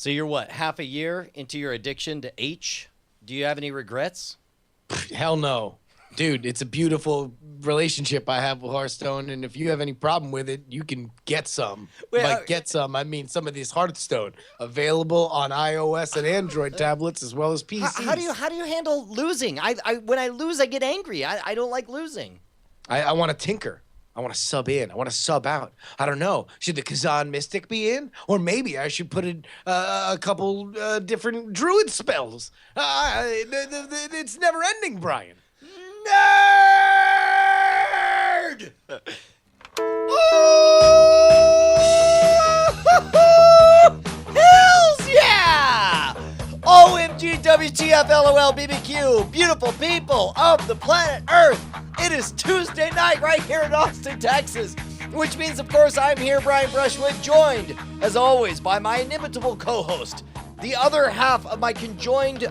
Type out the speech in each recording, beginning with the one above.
So you're what, half a year into your addiction to H? Do you have any regrets? Hell no. Dude, it's a beautiful relationship I have with Hearthstone, and if you have any problem with it, you can get some. Get some, I mean some of these Hearthstone available on iOS and Android tablets as well as PCs. How do you handle losing? When I lose, I get angry. I don't like losing. I want to tinker. I want to sub in. I want to sub out. I don't know. Should the Kazan Mystic be in? Or maybe I should put in a couple different druid spells. It's never ending, Brian. Nerd! Hells yeah! OMG, WTF, LOL, BBQ, beautiful people of the planet Earth. It is Tuesday night right here in Austin, Texas, which means, of course, I'm here, Brian Brushwood, joined, as always, by my inimitable co-host, the other half of my conjoined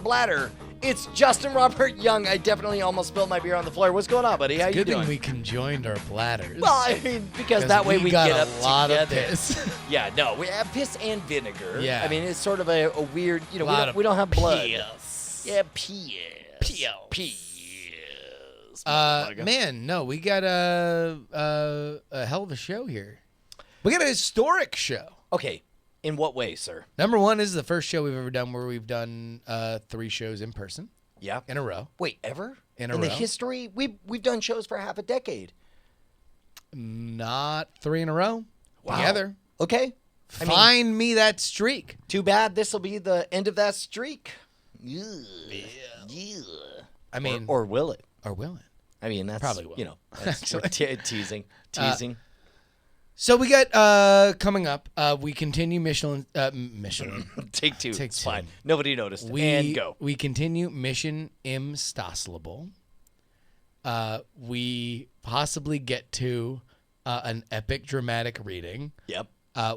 bladder. It's Justin Robert Young. I definitely almost spilled my beer on the floor. What's going on, buddy? How you doing? Good thing we conjoined our bladders. Well, I mean, because that way we got get up a lot together. of piss. Yeah, no, we have piss and vinegar. Yeah. I mean, it's sort of a weird, we don't have blood. Yeah, piss. Man, no, we got a hell of a show here. We got a historic show. Okay, in what way, sir? Number one is the first show we've ever done where we've done 3 shows in person. Yeah. In a row. Wait, ever? In a row. the history, we've done shows for half a decade. Not 3 in a row. Wow. Together. Okay. Find me that streak. Too bad this will be the end of that streak. Yeah. I mean, or will it? Or will it? I mean, that's probably will. That's we're teasing. So we got coming up. We continue Michelin. Take two. Take it's two. fine. Nobody noticed. And go. We continue Mission Imstosselable. We possibly get to an epic dramatic reading. Yep.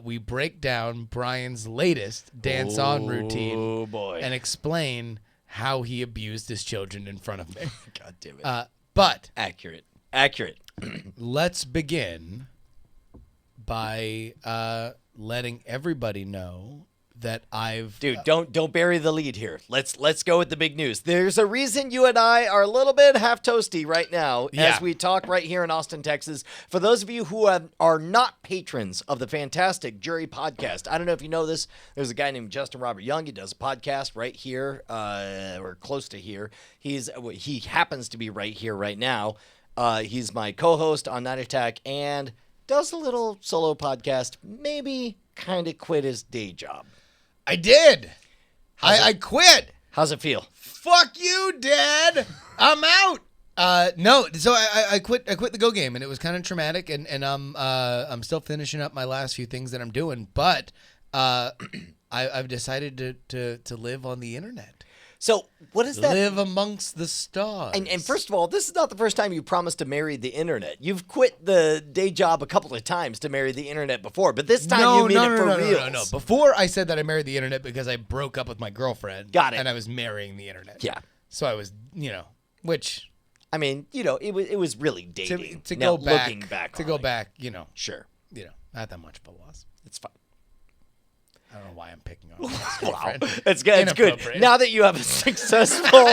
We break down Brian's latest dance-on routine. Oh boy! And explain how he abused his children in front of me. God damn it! But accurate. Let's begin by letting everybody know that Dude, don't bury the lead here. Let's go with the big news. There's a reason you and I are a little bit half toasty right now as we talk right here in Austin, Texas. For those of you who are not patrons of the fantastic Jury podcast, I don't know if you know this. There's a guy named Justin Robert Young. He does a podcast right here, or close to here. He happens to be right here right now. He's my co-host on Night Attack and does a little solo podcast. Maybe kind of quit his day job. I did. I quit. How's it feel? Fuck you, Dad. I'm out. No, so I quit the Go game, and it was kind of traumatic, and I'm still finishing up my last few things that I'm doing, but I've decided to live on the internet. So what is that? Live amongst the stars. And first of all, this is not the first time you promised to marry the internet. You've quit the day job a couple of times to marry the internet before, but this time you mean it for real. No. Before I said that I married the internet because I broke up with my girlfriend. Got it. And I was marrying the internet. Yeah. So I was, which. I mean, it was really dating. To now, go back. Looking back to on go it. back, Sure. not that much of a loss. It's fine. I don't know why I'm picking on this. Wow, that's good. It's good. Now that you have a successful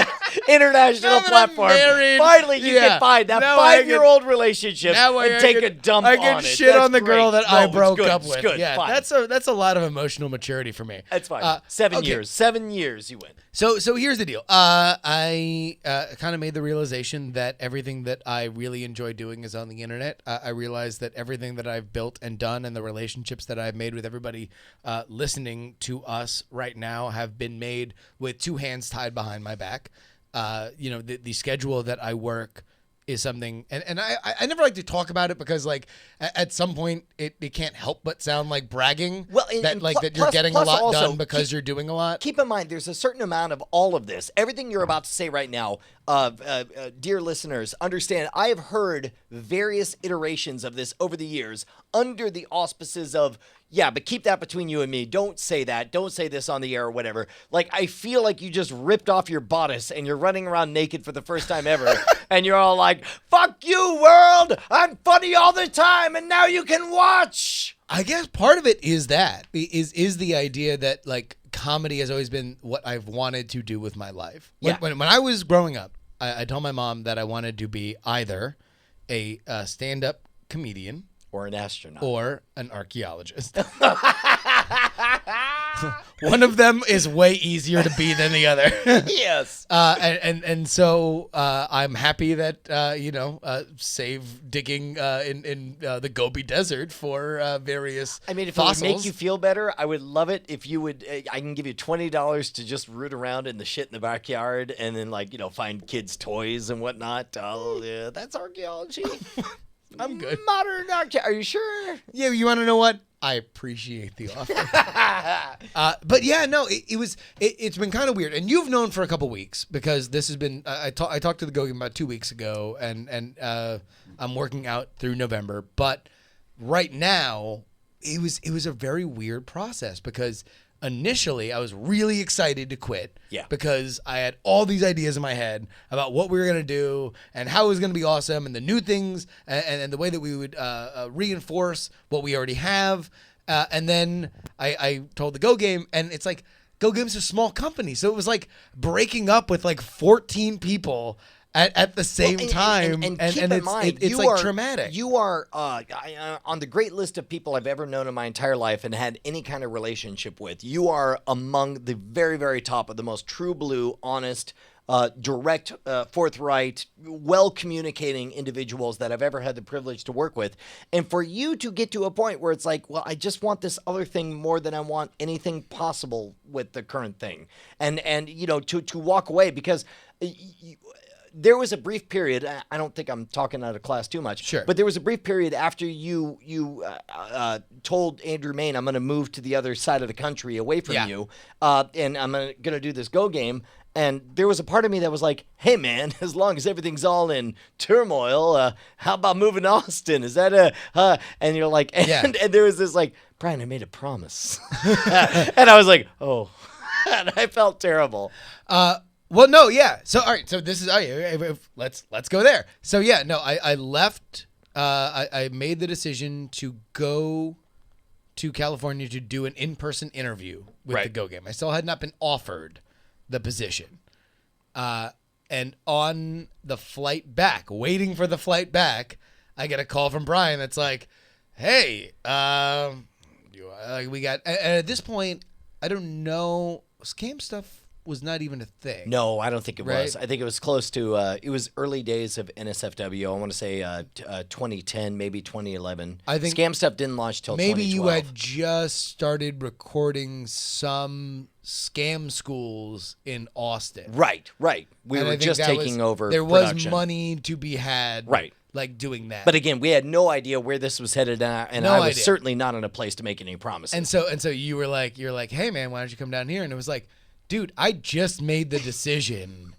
international platform, finally you can find that 5-year-old relationship and take a dump on it. I can shit on the girl that I broke up with. Good. Yeah, fine. that's a lot of emotional maturity for me. That's fine. 7 years. 7 years you win. So here's the deal. I kind of made the realization that everything that I really enjoy doing is on the internet. I realized that everything that I've built and done and the relationships that I've made with everybody listening to us right now have been made with 2 hands tied behind my back. The schedule that I work is something, and I never like to talk about it because at some point it can't help but sound like bragging. Well, that you're getting a lot done because you're doing a lot. Keep in mind, there's a certain amount of all of this. Everything you're about to say right now, dear listeners, understand. I have heard various iterations of this over the years under the auspices of. Yeah, but keep that between you and me. Don't say that. Don't say this on the air or whatever. I feel like you just ripped off your bodice and you're running around naked for the first time ever. And you're all like, fuck you, world. I'm funny all the time. And now you can watch. I guess part of it is the idea that like comedy has always been what I've wanted to do with my life. When I was growing up, I told my mom that I wanted to be either a stand-up comedian or an astronaut or an archaeologist. One of them is way easier to be than the other. Yes. So I'm happy that save digging in the Gobi Desert for various. I mean, if fossils. it would make you feel better, I would love it if you would. I can give you $20 to just root around in the shit in the backyard and then find kids' toys and whatnot. Oh yeah, that's archaeology. I'm good. Modern archaeology. Are you sure? Yeah, you want to know what? I appreciate the offer. But yeah, no, it's been kind of weird. And you've known for a couple weeks because this has been, I talked to the Go Game about 2 weeks ago and I'm working out through November. But right now, it was a very weird process because initially I was really excited to quit because I had all these ideas in my head about what we were going to do and how it was going to be awesome and the new things and the way that we would reinforce what we already have. And then I told the Go Game, and it's like Go Game's a small company. So it was like breaking up with like 14 people at the same time, and keep in mind, it's like traumatic. You are on the great list of people I've ever known in my entire life and had any kind of relationship with. You are among the very, very top of the most true blue, honest, direct, forthright, well-communicating individuals that I've ever had the privilege to work with. And for you to get to a point where it's like, well, I just want this other thing more than I want anything possible with the current thing, and to walk away because. There was a brief period. I don't think I'm talking out of class too much. Sure. But there was a brief period after you told Andrew Main, I'm going to move to the other side of the country away from you, and I'm going to do this Go Game. And there was a part of me that was like, hey, man, as long as everything's all in turmoil, how about moving to Austin? Is that and you're like, and there was this like, Brian, I made a promise. And I was like, oh, and I felt terrible. Well, no, yeah. So, all right. So this is, let's go there. So yeah, no, I left, I made the decision to go to California to do an in-person interview with the Go Game. I still had not been offered the position. And on the flight back, waiting for the flight back, I get a call from Brian that's like, hey, we got, and at this point, I don't know, scam stuff was not even a thing. No, I don't think it was. I think it was close to, it was early days of NSFW. I want to say 2010, maybe 2011. I think Scam Stuff didn't launch till maybe 2012. You had just started recording some scam schools in Austin. Right. We were just taking over There production. was money to be had. Right. Like doing that. But again, we had no idea where this was headed, and No I was idea. certainly not in a place to make any promises. And so you were like, hey man, why don't you come down here? And it was like, dude, I just made the decision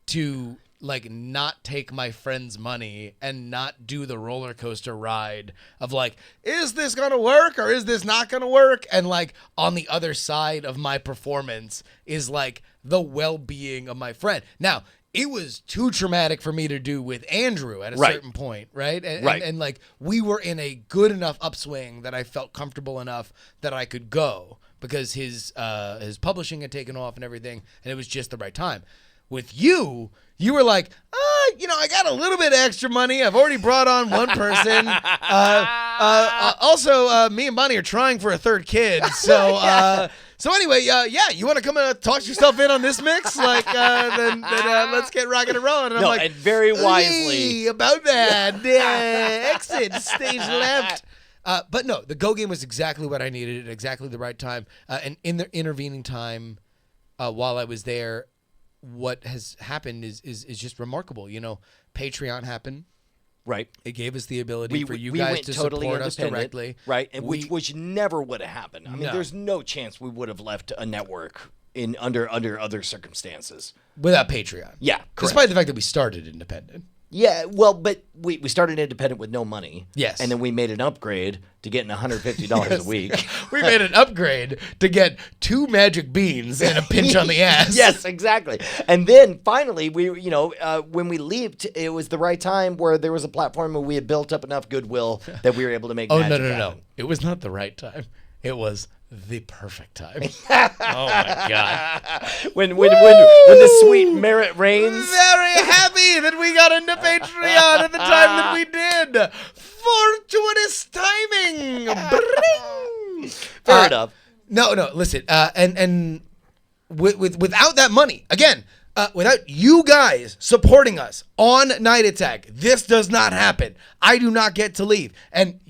to like not take my friend's money and not do the roller coaster ride of like, is this gonna work or is this not gonna work? And like on the other side of my performance is like the well-being of my friend. Now, it was too traumatic for me to do with Andrew at a certain point, right? And like we were in a good enough upswing that I felt comfortable enough that I could go because his publishing had taken off and everything, and it was just the right time. With you were like, I got a little bit of extra money. I've already brought on one person. Also, me and Bonnie are trying for a third kid. So, so anyway, you want to come and toss yourself in on this mix? Like, then let's get rocking and rolling. And I'm like, and very wisely about that. Exit stage left. But no, the Go Game was exactly what I needed at exactly the right time. And in the intervening time, while I was there, what has happened is just remarkable. You know, Patreon happened. Right. It gave us the ability for you guys to support us directly. Right. And which never would have happened. I mean, there's no chance we would have left a network under other circumstances. Without Patreon. Yeah. Correct. Despite the fact that we started independent. Yeah, well, but we started independent with no money. Yes. And then we made an upgrade to getting $150 a week. We made an upgrade to get 2 magic beans and a pinch on the ass. Yes, exactly. And then finally, when we leaped, it was the right time where there was a platform where we had built up enough goodwill that we were able to make magic happen. It was not the right time. It was the perfect time. Oh my God. When the sweet merit reigns. Very happy that we got into Patreon at the time that we did. Fortuitous timing. Bring. Fair enough. No, listen. And without that money, again, without you guys supporting us on Night Attack, this does not happen. I do not get to leave. And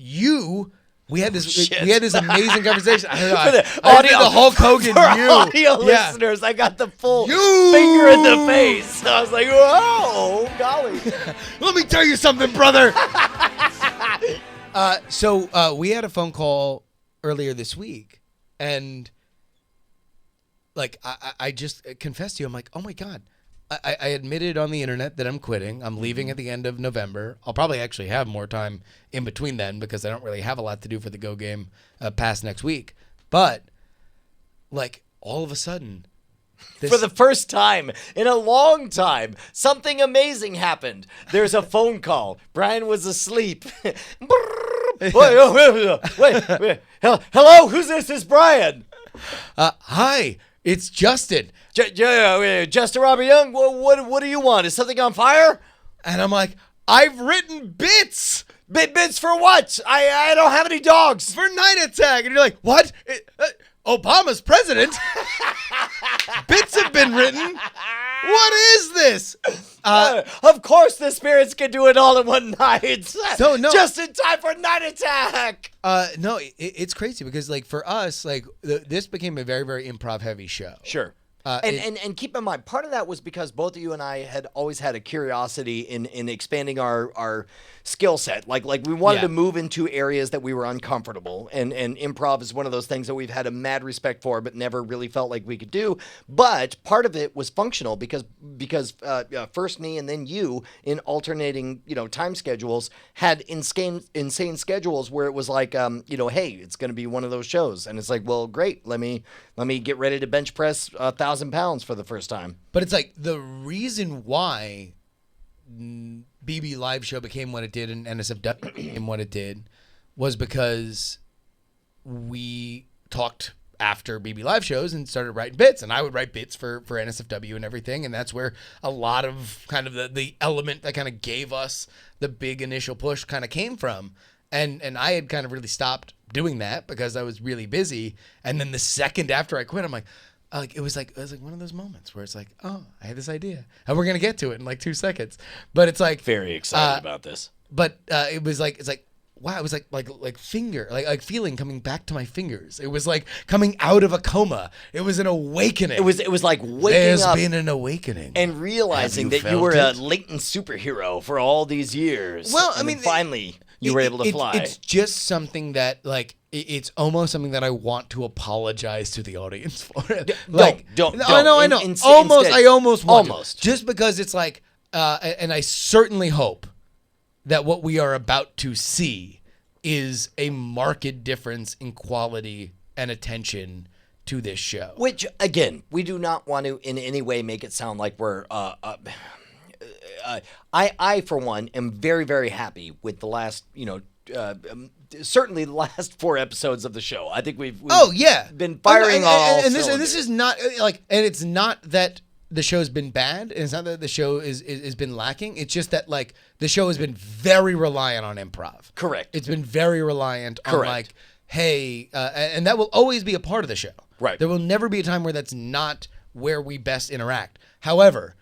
we had this amazing conversation. I don't know. I did the Hulk Hogan. For audio listeners, I got the full finger in the face. I was like, whoa, golly. Let me tell you something, brother. So we had a phone call earlier this week, and like I just confessed to you, I'm like, oh my God. I admitted on the internet that I'm quitting. I'm leaving at the end of November. I'll probably actually have more time in between then because I don't really have a lot to do for the Go game past next week. But, like, all of a sudden... For the first time in a long time, something amazing happened. There's a phone call. Brian was asleep. Wait, hello? Who's this? It's Brian. Hi. It's Justin. Justin Robert Young, what do you want? Is something on fire? And I'm like, I've written bits. Bits for what? I don't have any dogs. For Night Attack. And you're like, what? Obama's president? Bits have been written. What is this? Of course the spirits can do it all in one night. So, no. Just in time for Night Attack. No, it's crazy because, like, for us, like, this became a very, very improv-heavy show. Sure. And keep in mind, part of that was because both of you and I had always had a curiosity in expanding our skill set. Like we wanted to move into areas that we were uncomfortable. And improv is one of those things that we've had a mad respect for, but never really felt like we could do. But part of it was functional because first me and then you in alternating, time schedules had insane schedules where it was like, hey, it's going to be one of those shows. And it's like, well, great. Let me get ready to bench press 1,000 pounds for the first time. But it's like the reason why BB Live Show became what it did and NSFW became what it did was because we talked after BB Live shows and started writing bits, and I would write bits for NSFW and everything, and that's where a lot of kind of the element that kind of gave us the big initial push kind of came from. And I had kind of really stopped doing that because I was really busy. And then the second after I quit, I'm like it was like one of those moments where it's like, oh, I had this idea, and we're gonna get to it in like 2 seconds. But it's like very excited about this. But it was like wow, it was like finger, like feeling coming back to my fingers. It was like coming out of a coma. It was an awakening. It was like waking There's up. been an awakening. And realizing that you were a latent superhero for all these years. Well, I mean, finally you were able to fly. It's just something that like it's almost something that I want to apologize to the audience for. Like, don't. I know. I almost want to. Just because it's like, and I certainly hope that what we are about to see is a marked difference in quality and attention to this show. Which, again, we do not want to in any way make it sound like we're... I, for one, am very, very happy with the last, certainly the last 4 episodes of the show. I think we've been firing all and this is not, like, and it's not that the show's been bad, and it's not that the show is been lacking. It's just that, like, the show has been very reliant on improv. Correct. It's been very reliant on, like, hey, and that will always be a part of the show. Right. There will never be a time where that's not where we best interact. However,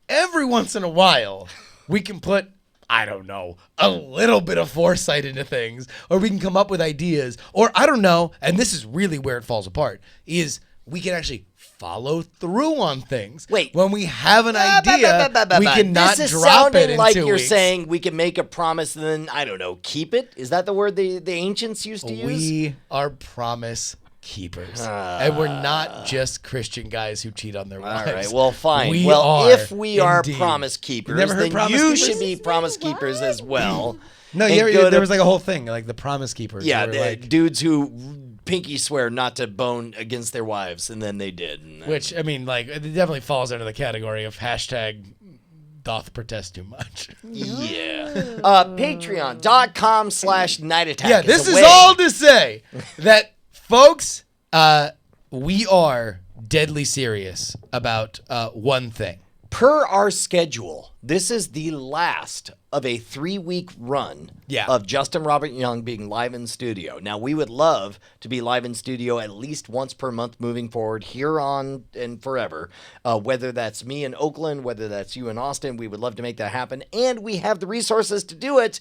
every once in a while, we can put, I don't know, a little bit of foresight into things, or we can come up with ideas, or I don't know, and this is really where it falls apart, is we can actually follow through on things. Wait. When we have an idea, we cannot this is drop it in like 2 you're weeks. saying we can make a promise and then, I don't know, keep it? Is that the word the ancients used to use? We are promise keepers. And we're not just Christian guys who cheat on their wives. All right, well, fine. If we are promise keepers, then you should be promise keepers as well. No, there was like a whole thing, like the promise keepers. Yeah, like, dudes who pinky swear not to bone against their wives, and then they did. Which, I mean, like, it definitely falls under the category of hashtag doth protest too much. Yeah. Patreon.com/Night Attack. Yeah, this is all to say that, folks, we are deadly serious about one thing. Per our schedule, this is the last of a 3-week run of Justin Robert Young being live in studio. Now, we would love to be live in studio at least once per month moving forward, here on and forever. Whether that's me in Oakland, whether that's you in Austin, we would love to make that happen. And we have the resources to do it,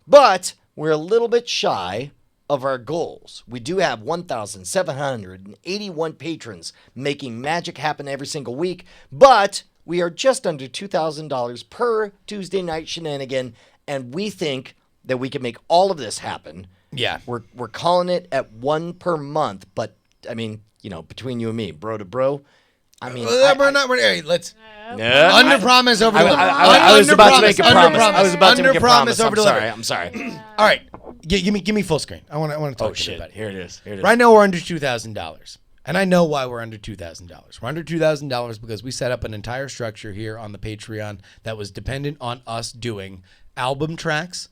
but we're a little bit shy of our goals. We do have 1,781 patrons making magic happen every single week, but we are just under $2,000 per Tuesday night shenanigan, and we think that we can make all of this happen. Yeah. We're calling it at one per month, but, I mean, you know, between you and me, bro to bro, I mean... let's... Under promise, over deliver. I was about to make a promise. I was about to make a promise. Over deliver. I'm sorry. All right. Give me full screen. I want to talk to you about it. Here it is. Right now, we're under $2,000. And I know why we're under $2,000. We're under $2,000 because we set up an entire structure here on the Patreon that was dependent on us doing album tracks,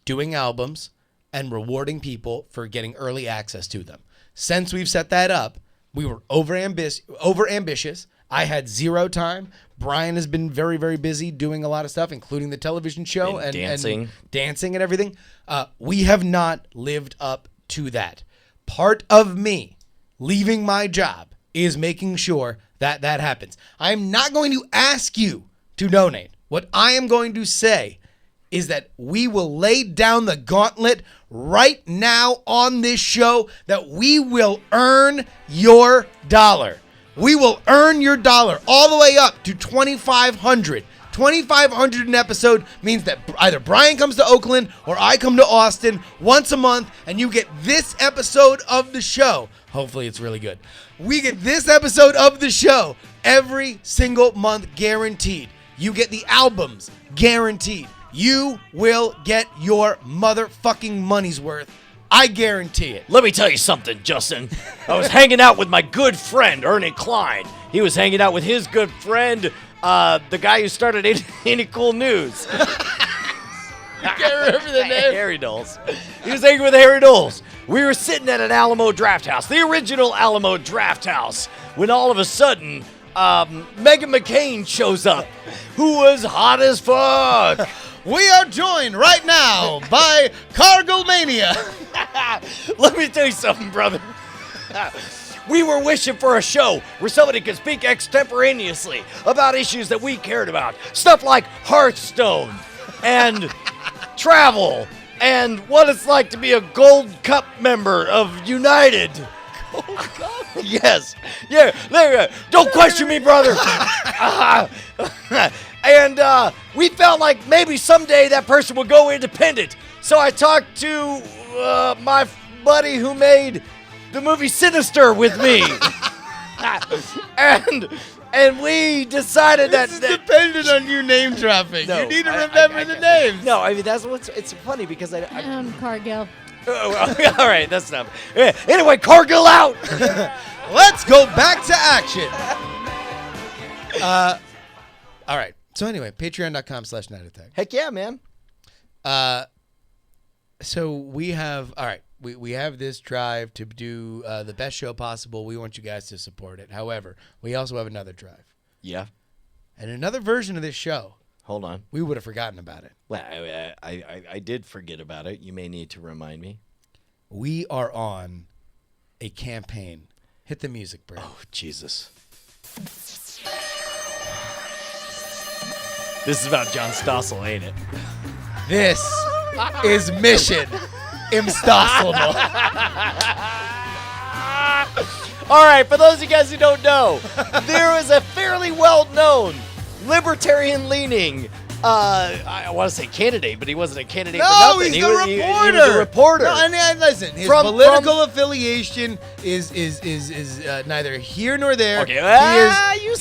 doing albums, and rewarding people for getting early access to them. Since we've set that up, we were over ambitious. I had zero time. Brian has been very, very busy doing a lot of stuff, including the television show and dancing and everything. We have not lived up to that. Part of me leaving my job is making sure that that happens. I'm not going to ask you to donate. What I am going to say is that we will lay down the gauntlet right now on this show, that we will earn your dollar. We will earn your dollar all the way up to $2,500. $2,500 an episode means that either Brian comes to Oakland or I come to Austin once a month, and you get this episode of the show. Hopefully it's really good. We get this episode of the show every single month, guaranteed. You get the albums, guaranteed. You will get your motherfucking money's worth. I guarantee it. Let me tell you something, Justin. I was hanging out with my good friend, Ernie Klein. He was hanging out with his good friend, the guy who started Any Cool News. I can't remember the name. Harry Knowles. He was hanging with Harry Knowles. We were sitting at an Alamo Draft House, the original Alamo Draft House, when all of a sudden, Meghan McCain shows up, who was hot as fuck. We are joined right now by Cargill Mania. Let me tell you something, brother. We were wishing for a show where somebody could speak extemporaneously about issues that we cared about. Stuff like Hearthstone and travel and what it's like to be a Gold Cup member of United. Gold Cup? Yes. Yeah, there. Don't question me, brother. And we felt like maybe someday that person would go independent. So I talked to my buddy who made the movie Sinister with me. and we decided this is dependent on you name dropping. No, you need to remember the names. No, I mean, it's funny because Cargill. Oh, all right, that's enough. Anyway, Cargill out. Let's go back to action. All right. So anyway, patreon.com/Night Attack. Heck yeah, man. So we have, all right, we have this drive to do the best show possible. We want you guys to support it. However, we also have another drive. Yeah. And another version of this show. Hold on. We would have forgotten about it. Well, I did forget about it. You may need to remind me. We are on a campaign. Hit the music, Brad. Oh, Jesus. This is about John Stossel, ain't it? This is Mission Impossible. All right, for those of you guys who don't know, there was a fairly well-known libertarian-leaning I want to say candidate, but he wasn't a candidate for No, nothing. he's a reporter. He was a reporter. No, and listen, his political affiliation is neither here nor there. Okay, he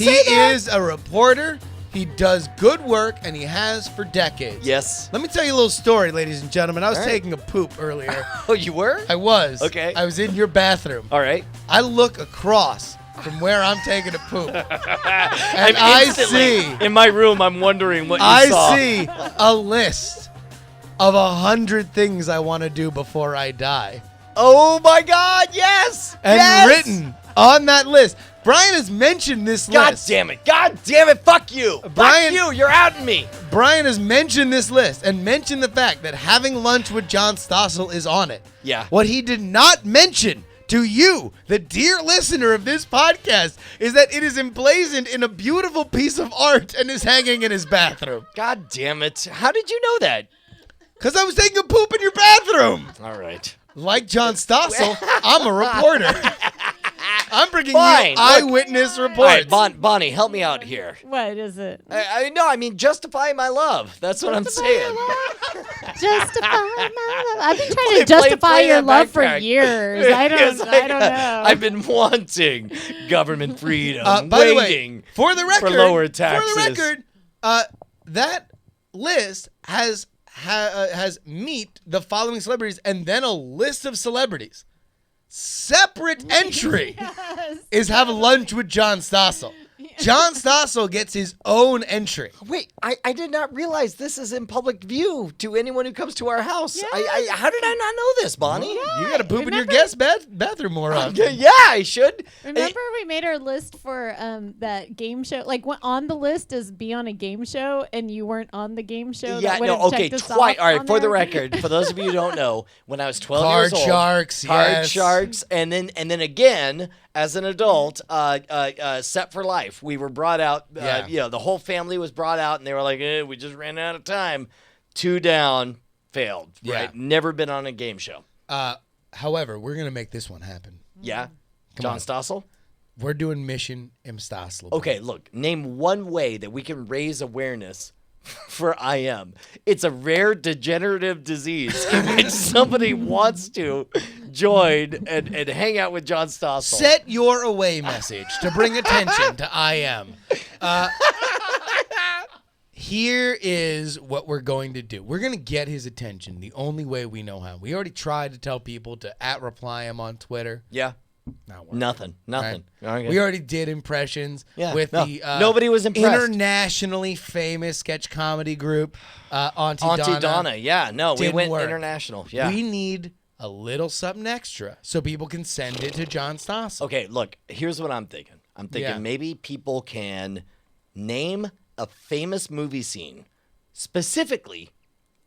that. is a reporter. He does good work, and he has for decades. Yes. Let me tell you a little story, ladies and gentlemen. I was All right. taking a poop earlier. Oh, you were? I was. Okay. I was in your bathroom. All right. I look across from where I'm taking a poop. And I see. In my room, I'm wondering what you saw. I see a list of 100 things I want to do before I die. Oh, my God. Yes. And yes! written on that list. Brian has mentioned this God list. damn it. God damn it. Fuck you. Brian- Fuck you. You're outing me. Brian has mentioned this list and mentioned the fact that having lunch with John Stossel is on it. Yeah. What he did not mention to you, the dear listener of this podcast, is that it is emblazoned in a beautiful piece of art and is hanging in his bathroom. God damn it. How did you know that? Because I was taking a poop in your bathroom. All right. Like John Stossel, I'm a reporter. I'm bringing Fine. you eyewitness reports. All right, Bonnie, help me out here. What is it? I mean, justify my love. That's what I'm saying. Justify my love. I've been trying Play- to justify play your that love for backtrack. years. I don't know. I've been wanting government freedom, By the waiting way, for the record, lower taxes. For the record, that list has meet the following celebrities and then a list of celebrities. Separate entry is have lunch with John Stossel. John Stossel gets his own entry. Wait, I did not realize this is in public view to anyone who comes to our house. Yes. How did I not know this, Bonnie? You got to poop in your Remember- guest bathroom more often. Yeah, I should. Remember we made our list for that game show? Like on the list is be on a game show, and you weren't on the game show. Yeah, that would no, have okay, checked us twice. off All right, on for the there? record, for those of you who don't know, when I was 12 Card years old, Sharks, Card yes. Sharks, and then again as an adult, Set for Life. We were brought out. The whole family was brought out, and they were like, "We just ran out of time." 2 down, failed. Yeah. Right, never been on a game show. However, we're going to make this one happen. Yeah, Come John on. Stossel. We're doing Mission Im Stossel. Okay, look, name one way that we can raise awareness for IM. It's a rare degenerative disease in which somebody wants to join and hang out with John Stossel. Set your away message to bring attention to IM. Here is what we're going to do. We're going to get his attention the only way we know how. We already tried to tell people to @reply him on Twitter. Yeah. Not working. Nothing. Right? Okay. We already did impressions with the nobody was impressed. internationally famous sketch comedy group, Auntie Donna. Yeah, no, we Didn't went work. international. Yeah. We need a little something extra so people can send it to John Stossel. Okay, look, here's what I'm thinking. I'm thinking Yeah. maybe people can name a famous movie scene, specifically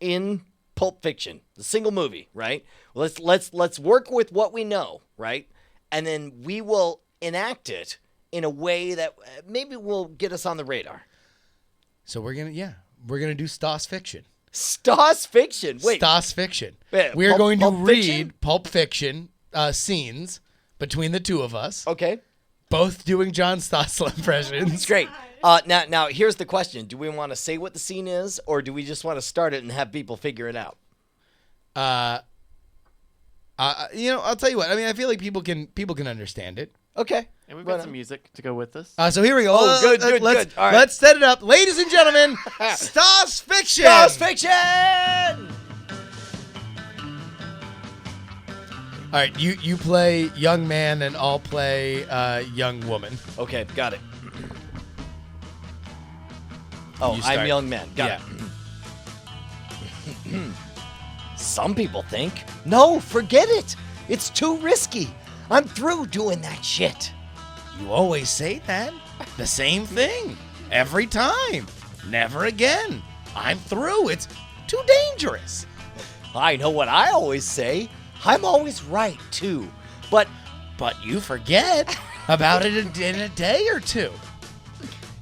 in Pulp Fiction, the single movie, right? Well, let's work with what we know, right? And then we will enact it in a way that maybe will get us on the radar. So we're gonna do Stoss Fiction. Stoss Fiction. Wait. Stoss Fiction. Wait, We're going to Pulp read Fiction? Pulp Fiction scenes between the two of us, Okay. both doing John Stossel impressions. Great. Now here's the question: do we want to say what the scene is, or do we just want to start it and have people figure it out? I'll tell you what. I mean, I feel like people can understand it. Okay. And we've got some music to go with this. So here we go. Oh, good, good. All right. Let's set it up, ladies and gentlemen. Stoss Fiction. Stoss Fiction. All right, you play young man, and I'll play young woman. Okay, got it. Oh, You I'm start. young man. Got it. Some people think, no, forget it. It's too risky. I'm through doing that shit. You always say that. The same thing. Every time. Never again. I'm through. It's too dangerous. I know what I always say. I'm always right, too. But you forget about it in a day or two.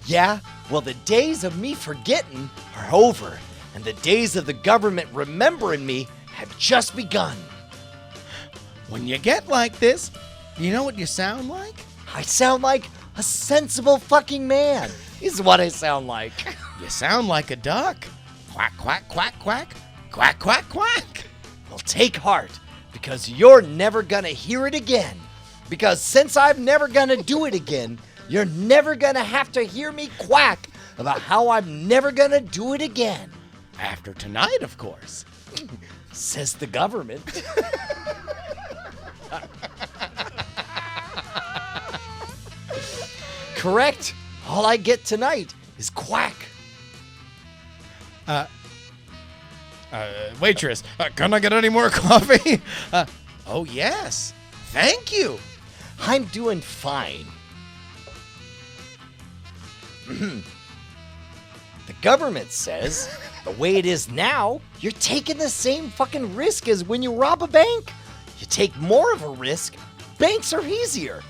yeah, well, the days of me forgetting are over, and the days of the government remembering me have just begun. When you get like this, you know what you sound like? I sound like A sensible fucking man is what I sound like. You sound like a duck. Quack, quack, quack, quack. Quack, quack, quack. Well, take heart, because you're never gonna hear it again. Because since I'm never gonna do it again, you're never gonna have to hear me quack about how I'm never gonna do it again. After tonight, of course. Says the government. Correct. All I get tonight is quack. Waitress, can I get any more coffee? Oh, yes. Thank you. I'm doing fine. The government says the way it is now, you're taking the same fucking risk as when you rob a bank. You take more of a risk, banks are easier.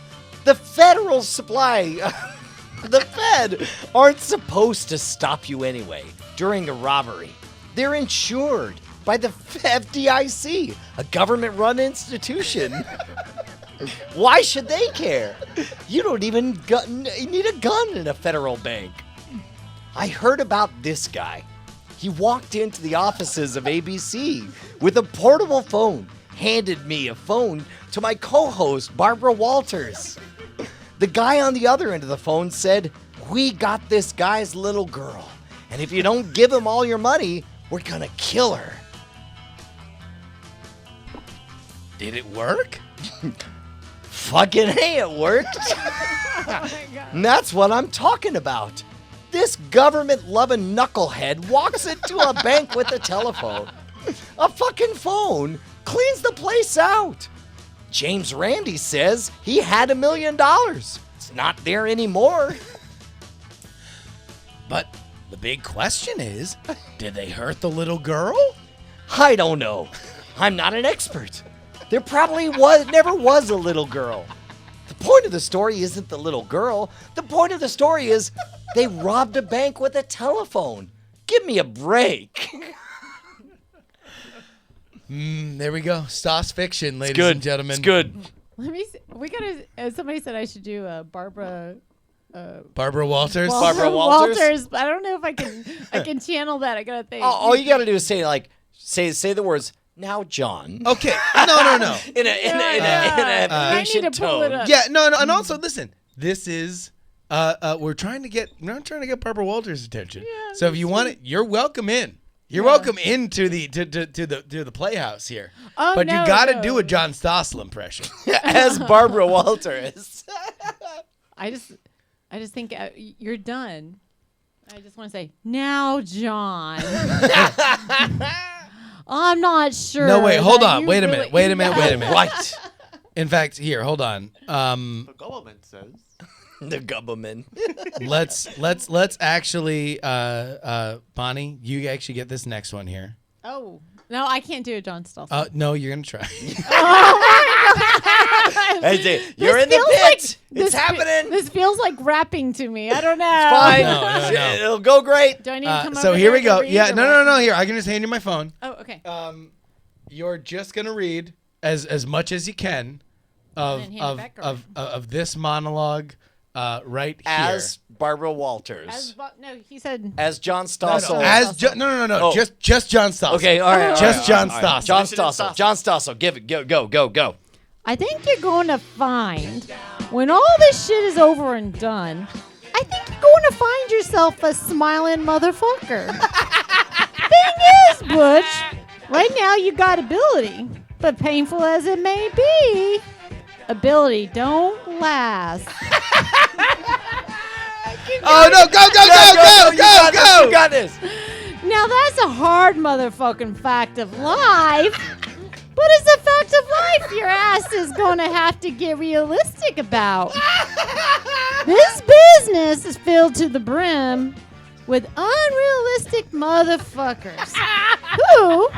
The federal the Fed aren't supposed to stop you anyway during a robbery. They're insured by the FDIC, a government-run institution. Why should they care? You don't even need a gun in a federal bank. I heard about this guy. He walked into the offices of ABC with a portable phone, handed me a phone to my co-host, Barbara Walters. The guy on the other end of the phone said, "We got this guy's little girl, and if you don't give him all your money, we're gonna kill her." Did it work? Fucking hey, it worked. Oh my God. And that's what I'm talking about. This government-loving knucklehead walks into a bank with a telephone. A fucking phone cleans the place out. James Randi says he had $1 million. It's not there anymore. But the big question is, did they hurt the little girl? I don't know. I'm not an expert. There probably never was a little girl. The point of the story isn't the little girl. The point of the story is they robbed a bank with a telephone. Give me a break. There we go. Stoss fiction, ladies and gentlemen. It's good. Let me see. We gotta. Somebody said I should do a Barbara. Barbara Walters. Barbara Walters? But I don't know if I can. I can channel that. I gotta think. All you got to do is say the words. Now, John. Okay. No. in a I patient need to pull it tone. up. Yeah, no, and also listen. This is we're trying to get Barbara Walters' attention. Yeah, so if you want it, you're welcome in. You're welcome into the to the Playhouse here. Oh, but no, you got to no. do a John Stossel impression. As Barbara Walters. I just think you're done. I just want to say now, John. I'm not sure. No, wait, hold that on. you Wait a really- minute. Wait a minute. Right. In fact, here, hold on. The government says. The government. Let's actually Bonnie, you actually get this next one here. Oh no, I can't do it, John Stossel. No, you're gonna try. You're in the feels pit. like- It's this happening. This feels like rapping to me. I don't know. Fine. No. It'll go great. Do I need to come So over here there we go. to read, Yeah, or no. what? Here, I can just hand you my phone. Oh, okay. You're just gonna read as much as you can of And then hand it back, or- of this monologue right here. As Barbara Walters. No, he said. As John Stossel. No. Oh. Just John Stossel. Okay, all right. Just John Stossel. John Listen to Stossel. Stossel. John Stossel. Give it. Go. I think you're going to find, when all this shit is over and done, I think you're going to find yourself a smiling motherfucker. Thing is, Butch, right now you got ability, but painful as it may be, ability don't last. Oh no! Go! You got this. Now that's a hard motherfucking fact of life. But it's a fact of life your ass is going to have to get realistic about. This business is filled to the brim with unrealistic motherfuckers who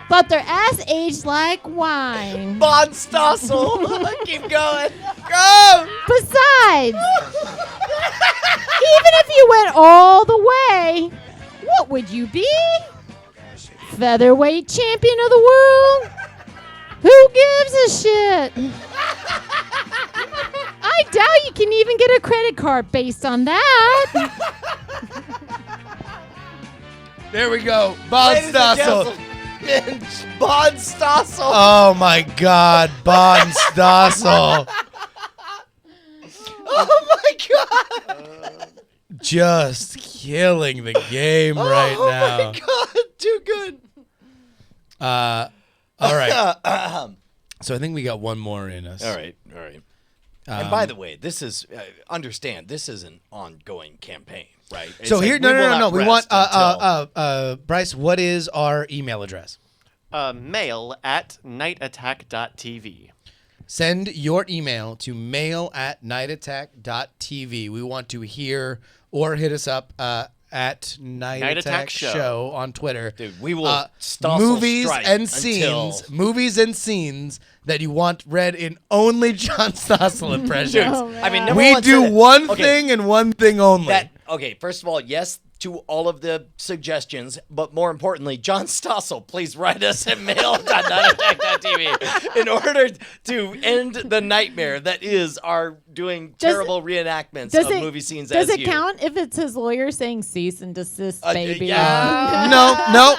thought their ass aged like wine. Bonn Stossel. Keep going. Go. Besides, even if you went all the way, what would you be? Featherweight champion of the world? Who gives a shit? I I doubt you can even get a credit card based on that. There we go. Bonn Stossel. Bonn Stossel. Oh my God, Bonn Stossel. Oh my God. Just killing the game right now. Oh my God, too good. All right. So I think we got one more in us. All right. And by the way, this is understand. This is an ongoing campaign, right? It's So like here, we will no. not We want rest until- Bryce. What is our email address? mail@nightattack.tv. Send your email to mail@nightattack.tv. We want to hear or hit us up at Night Attack Show on Twitter. Dude, we will Stossel movies strike and until- scenes that you want read in only John Stossel impressions. Oh, man. I mean, number We one, do say- one okay, thing and one thing only. Okay, first of all, yes to all of the suggestions, but more importantly, John Stossel, please write us at mail.nightattack.tv in order to end the nightmare that is our doing terrible reenactments of movie scenes Does as it you. count if it's his lawyer saying cease and desist, baby? Yeah.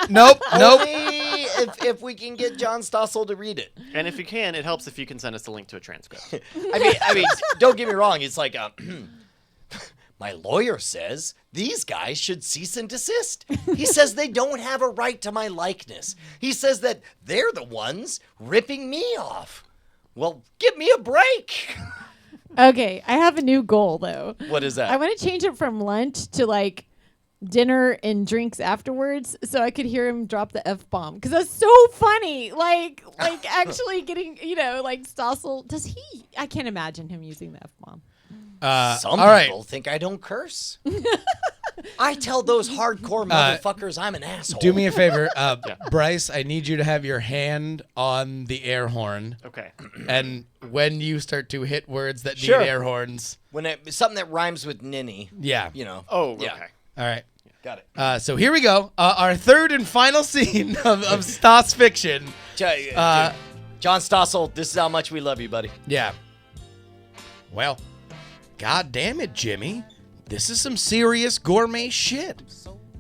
Nope. Only if we can get John Stossel to read it. And if you can, it helps if you can send us a link to a transcript. I mean, don't get me wrong. It's like, my lawyer says these guys should cease and desist. He says they don't have a right to my likeness. He says that they're the ones ripping me off. Well, give me a break. Okay, I have a new goal though. What is that? I want to change it from lunch to like dinner and drinks afterwards, so I could hear him drop the F-bomb because that's so funny. Like actually getting, like Stossel. Does he? I can't imagine him using the F-bomb. Some all right. people think I don't curse. I tell those hardcore motherfuckers I'm an asshole. Do me a favor, Bryce. I need you to have your hand on the air horn. Okay. And when you start to hit words that Sure. need air horns, something that rhymes with ninny. yeah. Oh, Yeah. okay. All right. Got it. So here we go. Our third and final scene of Stoss fiction. John Stossel, this is how much we love you, buddy. Yeah. Well, God damn it, Jimmy. This is some serious gourmet shit.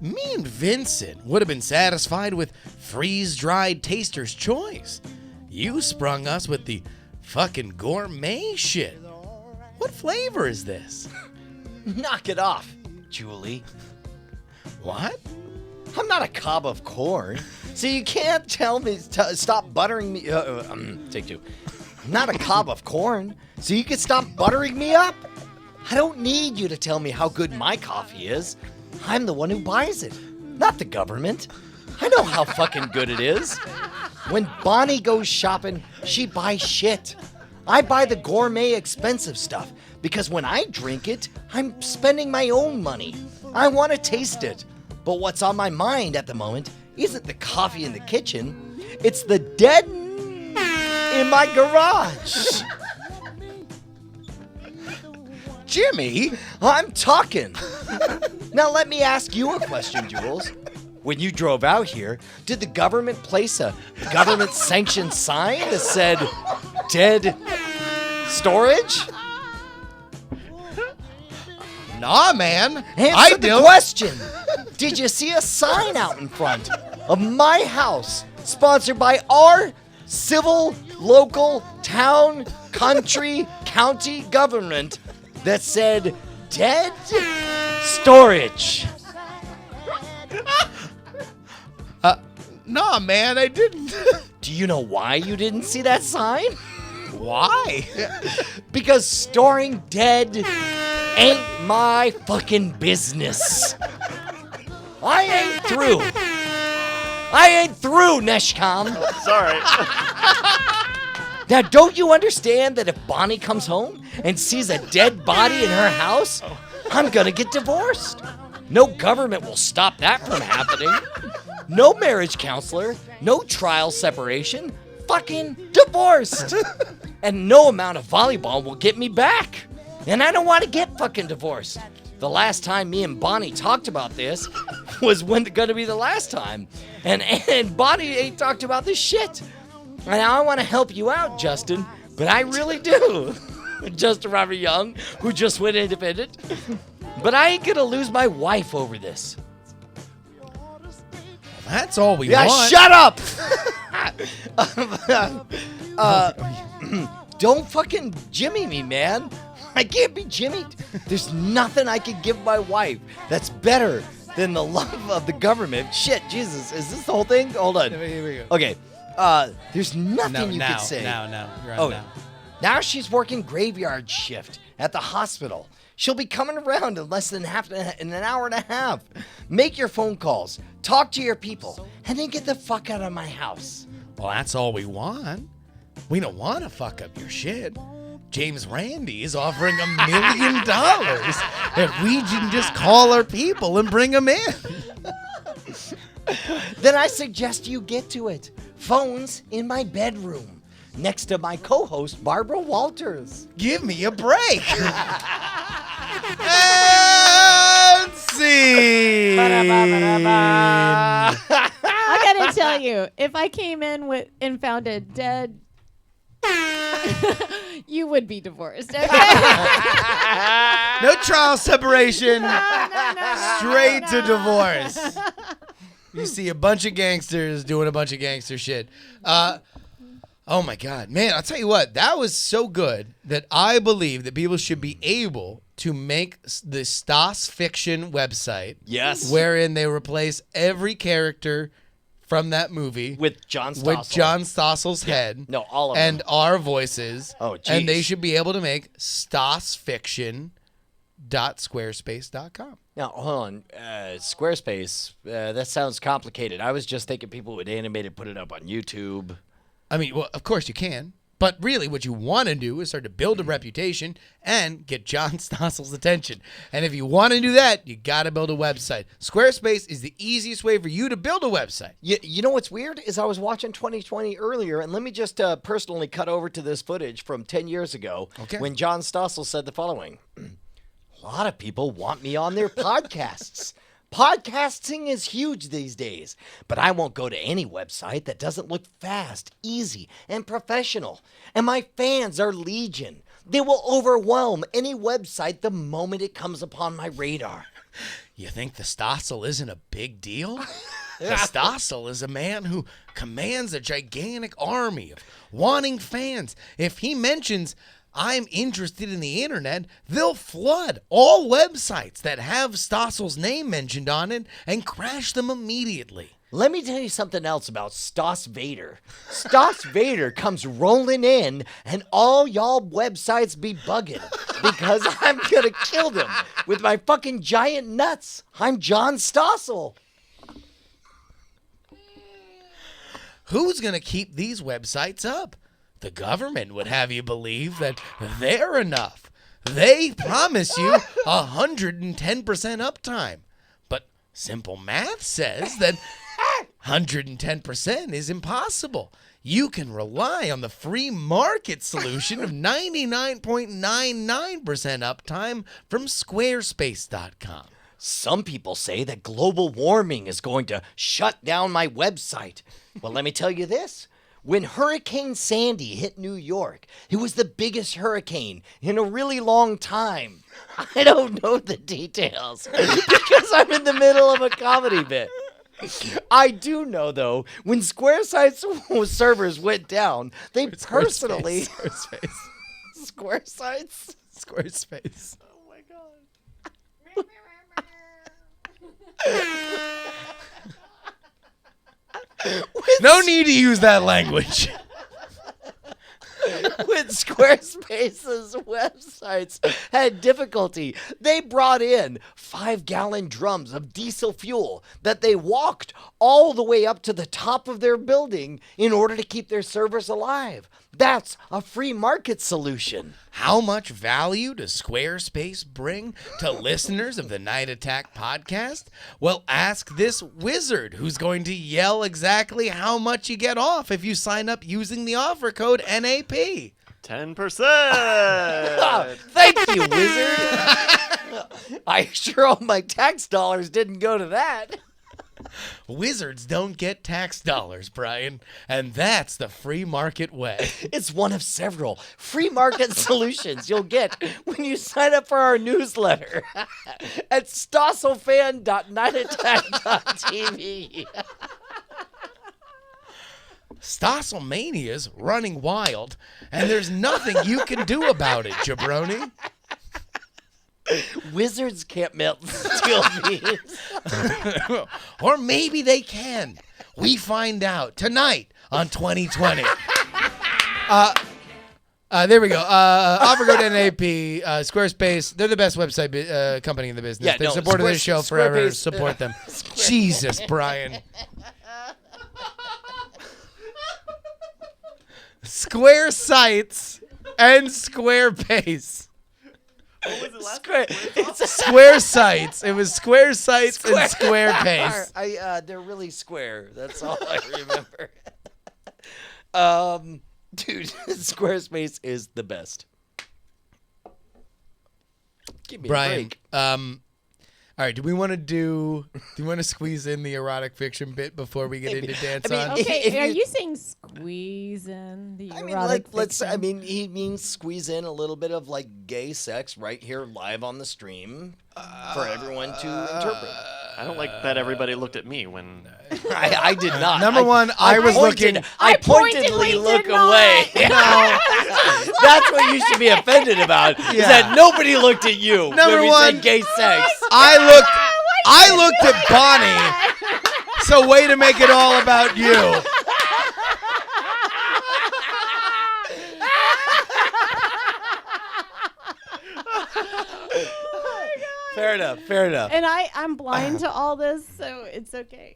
Me and Vincent would have been satisfied with freeze-dried taster's choice. You sprung us with the fucking gourmet shit. What flavor is this? Knock it off, Julie. What? I'm not a cob of corn, so you can't tell me stop buttering me. Take two. I'm not a cob of corn, so you can stop buttering me up. I don't need you to tell me how good my coffee is. I'm the one who buys it, not the government. I know how fucking good it is. When Bonnie goes shopping, she buys shit. I buy the gourmet expensive stuff because when I drink it, I'm spending my own money. I want to taste it. But what's on my mind at the moment isn't the coffee in the kitchen. It's the dead in my garage. Jimmy, I'm talking. Now let me ask you a question, Jules. When you drove out here, did the government place a government-sanctioned sign that said dead storage? Nah, man. Answer the question. Did you see a sign out in front of my house sponsored by our civil, local, town, country, county government that said dead storage? Nah, man, I didn't. Do you know why you didn't see that sign? Why? Because storing dead ain't my fucking business. I ain't through, Neshcom. Sorry. Now, don't you understand that if Bonnie comes home and sees a dead body in her house, I'm gonna get divorced? No government will stop that from happening. No marriage counselor, no trial separation, fucking divorced. And no amount of volleyball will get me back. And I don't want to get fucking divorced. The last time me and Bonnie talked about this was gonna be the last time. And Bonnie ain't talked about this shit. And I want to help you out, Justin, but I really do. Justin Robert Young, who just went independent. But I ain't gonna lose my wife over this. That's all we Yeah, want. shut up! Don't fucking Jimmy me, man. I can't be jimmied. There's nothing I can give my wife that's better than the love of the government. Shit, Jesus, is this the whole thing? Hold on. Here we go. Okay, there's nothing you can say. No. You're on now. Now she's working graveyard shift at the hospital. She'll be coming around in less than in an hour and a half. Make your phone calls, talk to your people, and then get the fuck out of my house. Well, that's all we want. We don't want to fuck up your shit. James Randi is offering $1 million if we can just call our people and bring them in. Then I suggest you get to it. Phone's in my bedroom, next to my co-host, Barbara Walters. Give me a break. And scene. I gotta tell you, if I came in and found a dead, you would be divorced. Okay? No trial separation. No. Straight to divorce. You see a bunch of gangsters doing a bunch of gangster shit. Oh my God, man! I'll tell you what. That was so good that I believe that people should be able to make the Stoss fiction website. Yes. Wherein they replace every character from that movie With John Stossel. with John Stossel's head. No, all of them. and our voices. Oh, geez. And they should be able to make stossfiction.squarespace.com. Now, hold on. Squarespace, that sounds complicated. I was just thinking people would animate it, put it up on YouTube. I mean, well, of course you can. But really what you want to do is start to build a reputation and get John Stossel's attention. And if you want to do that, you got to build a website. Squarespace is the easiest way for you to build a website. You know what's weird is I was watching 2020 earlier, and let me just personally cut over to this footage from 10 years ago when John Stossel said the following. A lot of people want me on their podcasts. Podcasting is huge these days, but I won't go to any website that doesn't look fast, easy, and professional. And my fans are legion. They will overwhelm any website the moment it comes upon my radar. You think the Stossel isn't a big deal? The Stossel is a man who commands a gigantic army of wanting fans. If he mentions I'm interested in the internet, they'll flood all websites that have Stossel's name mentioned on it and crash them immediately. Let me tell you something else about Stoss Vader. Stoss Vader comes rolling in, and all y'all websites be bugging because I'm gonna kill them with my fucking giant nuts. I'm John Stossel. Who's going to keep these websites up? The government would have you believe that they're enough. They promise you 110% uptime. But simple math says that 110% is impossible. You can rely on the free market solution of 99.99% uptime from Squarespace.com. Some people say that global warming is going to shut down my website. Well, let me tell you this. When Hurricane Sandy hit New York, it was the biggest hurricane in a really long time. I don't know the details because I'm in the middle of a comedy bit. I do know, though, when Squarespace servers went down, they personally... Squarespace. Oh, my God. No need to use that language. When Squarespace's websites had difficulty, they brought in 5-gallon drums of diesel fuel that they walked all the way up to the top of their building in order to keep their servers alive. That's a free market solution. How much value does Squarespace bring to listeners of the Night Attack podcast? Well, ask this wizard who's going to yell exactly how much you get off if you sign up using the offer code NAP. 10%. Thank you, wizard. I sure hope my tax dollars didn't go to that. Wizards don't get tax dollars, Brian, and that's the free market way. It's one of several free market solutions you'll get when you sign up for our newsletter at stosselfan.nightattack.tv. Stosselmania's running wild, and there's nothing you can do about it, jabroni. Wizards can't melt steel beams. Or maybe they can. We find out tonight on 2020. There we go. OfferGo NAP, Squarespace. They're the best website company in the business. Yeah, They've supported this show forever. Support them. Jesus, Brian. Square sites and Squarespace. What was it last Square sites. It was Square sites and Squarespace. They're really square. That's all I remember. Dude, Squarespace is the best. Give me a Brian, break. all right, do we want to squeeze in the erotic fiction bit before we get into dance on? Okay, If are you- you saying squeeze in the I mean, erotic let's. I fiction? mean, he means squeeze in a little bit of like gay sex right here live on the stream for everyone to interpret. I don't like that everybody looked at me when. I did not. Number one, I was pointed- looking. I pointedly pointedly did look not. away. That's what you should be offended about. Is Yeah. that nobody looked at you Number when we one, said gay sex. I looked at Bonnie. So way to make it all about you. Fair enough. Fair enough. And I'm blind to all this, so it's okay.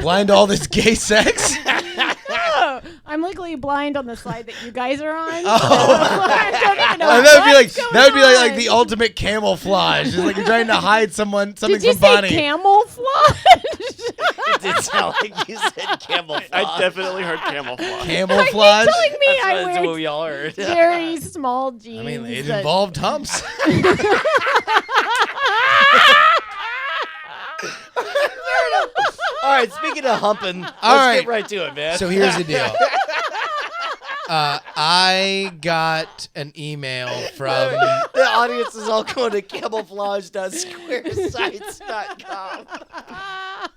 Blind to all this gay sex? No, I'm legally blind on the side that you guys are on. Oh. So I don't even know That would be like what's going that would be like on. the ultimate camouflage. It's like you're trying to hide something Did you from say Bonnie. camouflage? It did sound like you said camouflage. I definitely heard camouflage. Camouflage. Telling me That's I what wear we all heard. very small jeans. I mean, it that- involved humps. All right, speaking of humping, let's right. get right to it, man. So here's the deal. I got an email from. The audience is all going to camouflage.squaresites.com.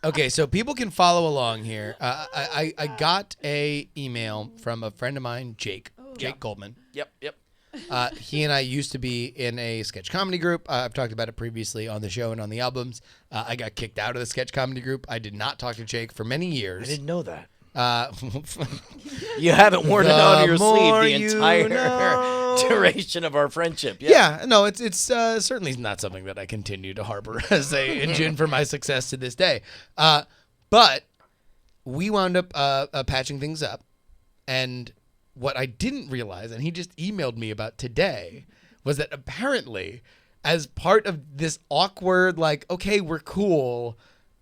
Okay, so people can follow along here. I got a email from a friend of mine, Jake Goldman. Yep. He and I used to be in a sketch comedy group. I've talked about it previously on the show and on the albums. I got kicked out of the sketch comedy group. I did not talk to Jake for many years. I didn't know that. Uh, You haven't worn it out of your sleeve more the you entire know. duration of our friendship. yeah, no, it's certainly not something that I continue to harbor as a engine for my success to this day. But we wound up patching things up, and what I didn't realize, and he just emailed me about today, was that apparently, as part of this awkward, like, okay, we're cool,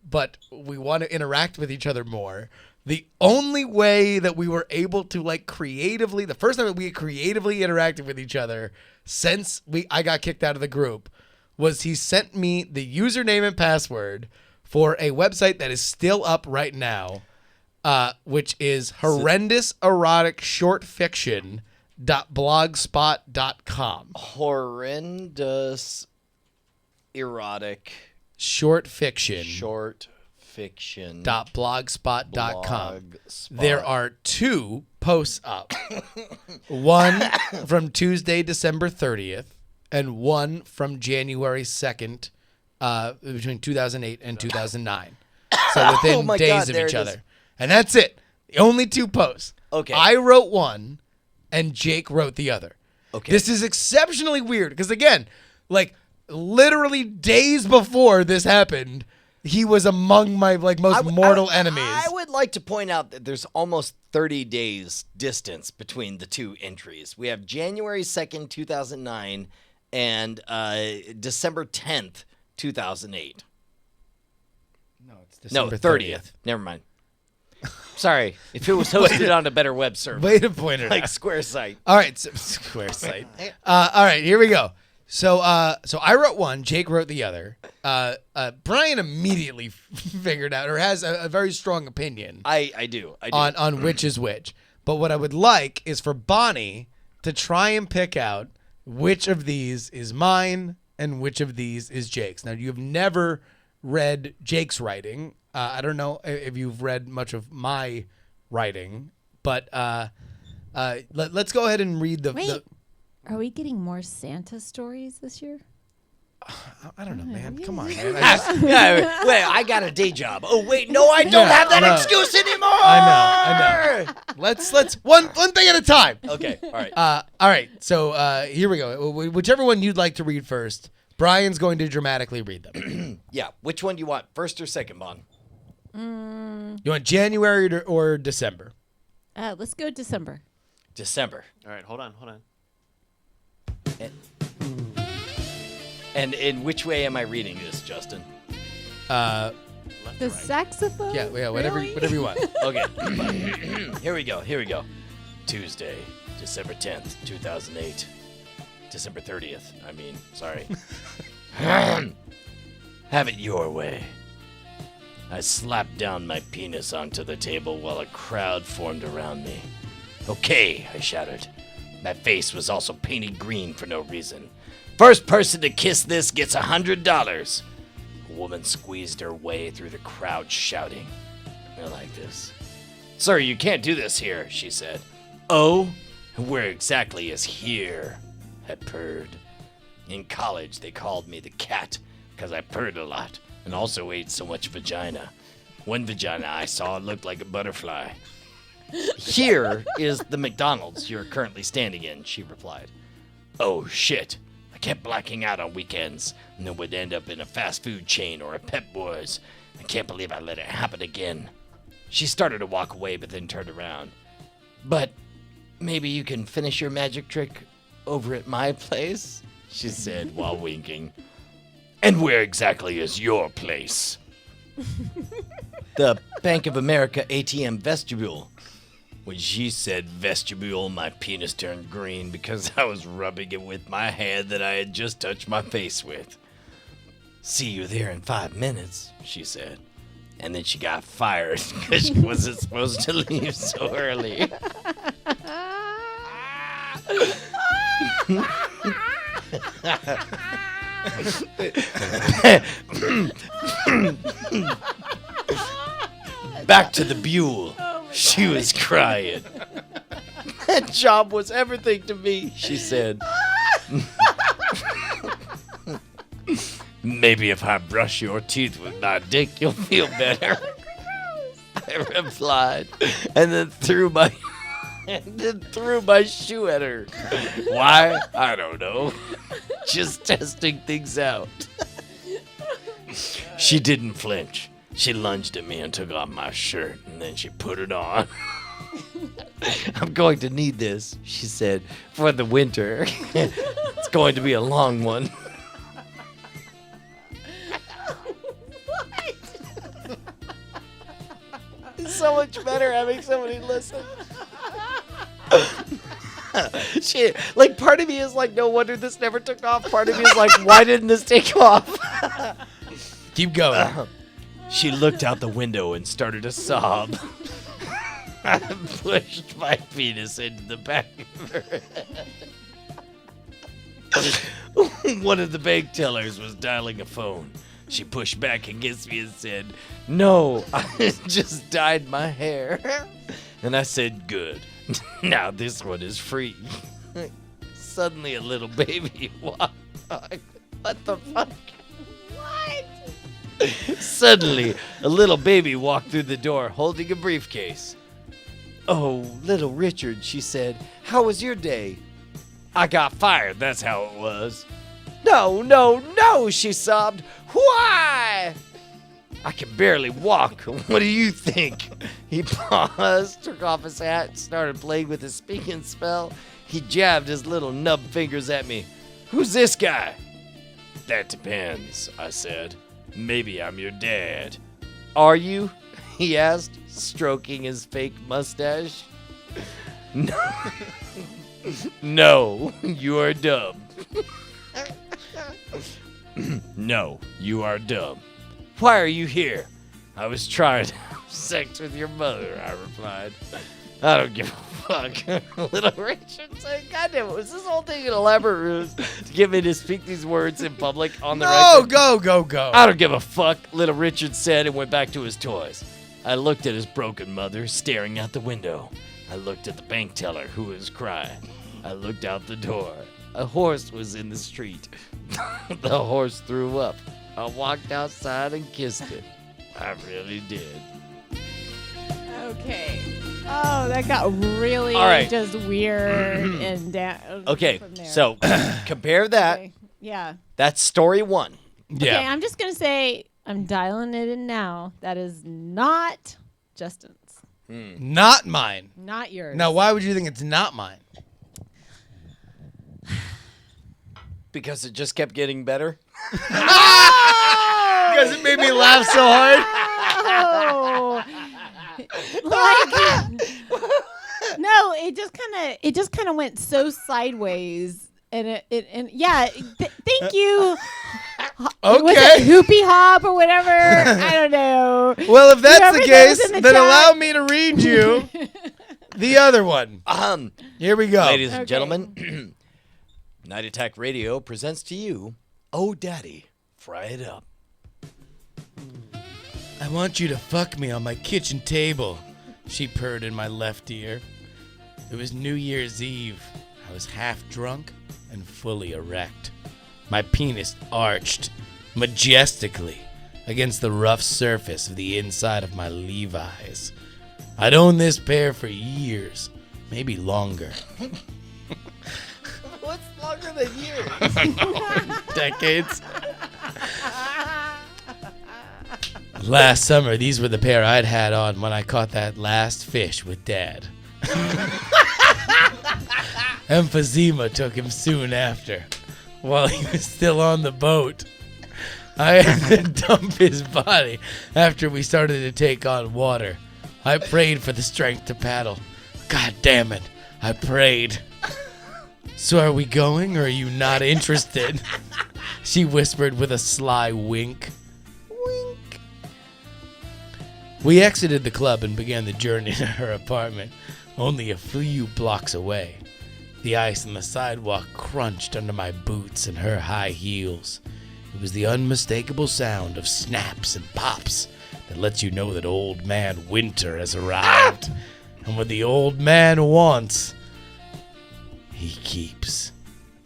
but we want to interact with each other more, the only way that we were able to, like, creatively, the first time that we creatively interacted with each other since I got kicked out of the group, was he sent me the username and password for a website that is still up right now, which is horrendous erotic short fiction.blogspot.com. Horrendous erotic Short fiction. short fiction. .blogspot.com. Blogspot. There are 2 posts up. One from Tuesday, December 30th, and one from January 2nd, between 2008 and 2009. So within Oh my days God, of there each it other. is. And that's it. The only 2 posts. Okay. I wrote one, and Jake wrote the other. Okay. This is exceptionally weird because, again, like, literally days before this happened, he was among my most mortal enemies. I would like to point out that there's almost 30 days distance between the 2 entries. We have January 2nd, 2009 and December 10th, 2008. No, it's No, December 30th. Never mind. Sorry. If it was hosted on a better web server Way to point it like out. Squaresite. All right, so, Square site. All right, here we go. So I wrote one. Jake wrote the other. Brian immediately figured out, or has a very strong opinion. I do. On which is which. But what I would like is for Bonnie to try and pick out which of these is mine and which of these is Jake's. Now, you've never read Jake's writing. I don't know if you've read much of my writing, but let's go ahead and read the. Wait, are we getting more Santa stories this year? I don't know, man. Come on, man. Wait, I got a day job. Oh, wait, no, I don't have that excuse anymore. I know. Let's one thing at a time. Okay, all right. All right. So here we go. Whichever one you'd like to read first, Brian's going to dramatically read them. Yeah. Which one do you want, first or second, Bon? You want January or December? Let's go December. December. All right, hold on. And in which way am I reading this, Justin? Left The to right. saxophone? Yeah, whatever you want. Okay. Here we go. Tuesday, December 10th, 2008. December 30th. Sorry. Have it your way. I slapped down my penis onto the table while a crowd formed around me. Okay, I shouted. My face was also painted green for no reason. First person to kiss this gets $100. A woman squeezed her way through the crowd shouting. I like this. Sir, you can't do this here, she said. Oh? Where exactly is here? I purred. In college, they called me the cat because I purred a lot and also ate so much vagina. One vagina I saw looked like a butterfly. Here is the McDonald's you're currently standing in, she replied. Oh, shit. I kept blacking out on weekends and then would end up in a fast food chain or a Pep Boys. I can't believe I let it happen again. She started to walk away but then turned around. But maybe you can finish your magic trick over at my place, she said while winking. And where exactly is your place? The Bank of America ATM vestibule. When she said vestibule, my penis turned green because I was rubbing it with my hand that I had just touched my face with. See you there in 5 minutes, she said. And then she got fired because she wasn't supposed to leave so early. Back to the Buell. She was crying. That job was everything to me, she said. Maybe if I brush your teeth with my dick, you'll feel better. I replied, and then threw my shoe at her. Why? I don't know. Just testing things out. She didn't flinch. She lunged at me and took off my shirt, and then she put it on. I'm going to need this, she said, for the winter. It's going to be a long one. It's so much better having somebody listen. Part of me is like, no wonder this never took off. Part of me is like, why didn't this take off? Keep going. She looked out the window and started to sob. I pushed my penis into the back of her head. One of the bank tellers was dialing a phone. She pushed back against me and said, "No, I just dyed my hair." And I said, "Good. Now this one is free." Suddenly a little baby walked by. What the fuck? What? Suddenly, a little baby walked through the door holding a briefcase. "Oh, little Richard," she said, "how was your day?" "I got fired, that's how it was." "No, no, no," she sobbed. "Why?" "I can barely walk. What do you think?" He paused, took off his hat, and started playing with his speaking spell. He jabbed his little nub fingers at me. "Who's this guy?" "That depends," I said. "Maybe I'm your dad." "Are you?" he asked, stroking his fake mustache. "No, no, you are dumb." No, you are dumb. Why are you here? I was trying to have sex with your mother, I replied. I don't give a fuck. Little Richard said, goddamn, was this whole thing an elaborate ruse to get me to speak these words in public on the record? Go. I don't give a fuck, Little Richard said and went back to his toys. I looked at his broken mother staring out the window. I looked at the bank teller who was crying. I looked out the door. A horse was in the street. The horse threw up. I walked outside and kissed it. I really did. Okay. Oh, that got really All right. just weird and down. Okay, from there. so compare that. Okay. Yeah. That's story one. Yeah. Okay, I'm just gonna say I'm dialing it in now. That is not Justin's. Not mine. Not yours. Now, why would you think it's not mine? Because it just kept getting better. Because it made me laugh so hard. Oh. Like, no, it just kind of went so sideways, and thank you. Was Okay. it Hoopy Hop or whatever? I don't know. Well, if that's Whoever the knows case, in the then chat. allow me to read you the other one. Here we go. Ladies and Okay. gentlemen, Night Attack Radio presents to you, Oh Daddy, Fry It Up. I want you to fuck me on my kitchen table, she purred in my left ear. It was New Year's Eve. I was half drunk and fully erect. My penis arched majestically against the rough surface of the inside of my Levi's. I'd owned this pair for years, maybe longer. What's longer than years? Decades. Last summer, these were the pair I'd had on when I caught that last fish with Dad. Emphysema took him soon after, while he was still on the boat. I had to dump his body after we started to take on water. I prayed for the strength to paddle. God damn it, I prayed. So are we going, or are you not interested? She whispered with a sly wink. Wink. We exited the club and began the journey to her apartment, only a few blocks away. The ice on the sidewalk crunched under my boots and her high heels. It was the unmistakable sound of snaps and pops that lets you know that old man winter has arrived. And what the old man wants, he keeps.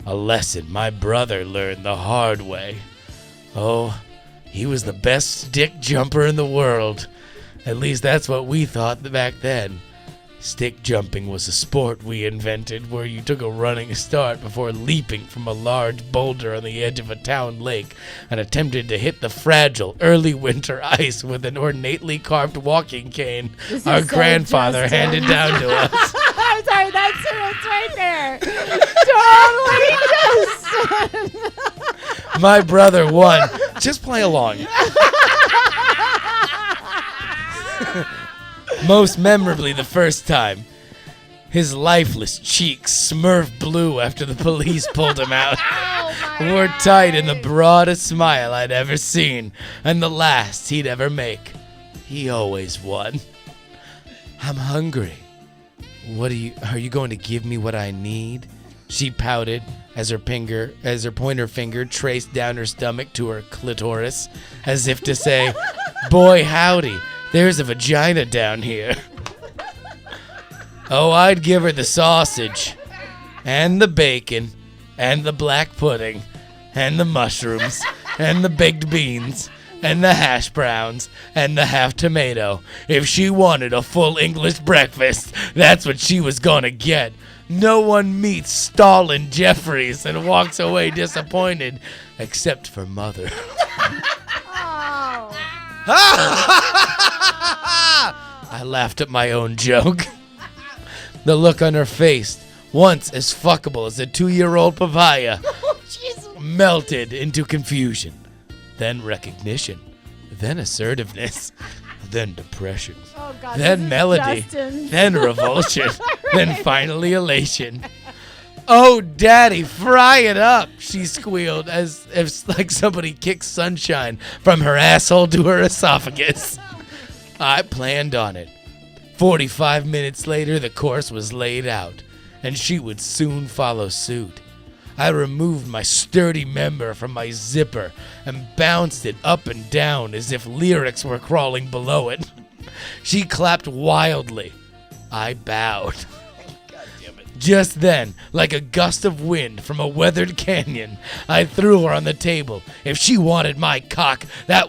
A lesson my brother learned the hard way. Oh, he was the best stick jumper in the world. At least that's what we thought back then. Stick jumping was a sport we invented where you took a running start before leaping from a large boulder on the edge of a town lake and attempted to hit the fragile early winter ice with an ornately carved walking cane our grandfather handed down to us. I'm sorry, that's right there. Totally Justin. My brother won. Just play along. Most memorably the first time. His lifeless cheeks smurf blue after the police pulled him out. Wore tight in the broadest smile I'd ever seen, and the last he'd ever make. He always won. I'm hungry. Are you going to give me what I need? She pouted as her pointer finger traced down her stomach to her clitoris, as if to say, boy howdy, there's a vagina down here. Oh, I'd give her the sausage, and the bacon, and the black pudding, and the mushrooms, and the baked beans, and the hash browns, and the half tomato. If she wanted a full English breakfast, that's what she was gonna get. No one meets Stalin Jeffries and walks away disappointed, except for Mother. I laughed at my own joke. The look on her face, once as fuckable as a 2-year-old papaya, melted into confusion, then recognition, then assertiveness, then depression, then melody, then revulsion, then finally elation. "Oh, Daddy, fry it up," she squealed as if like somebody kicked sunshine from her asshole to her esophagus. I planned on it. 45 minutes later, the course was laid out, and she would soon follow suit. I removed my sturdy member from my zipper and bounced it up and down as if lyrics were crawling below it. She clapped wildly. I bowed. Just then, like a gust of wind from a weathered canyon, I threw her on the table. If she wanted my cock, that's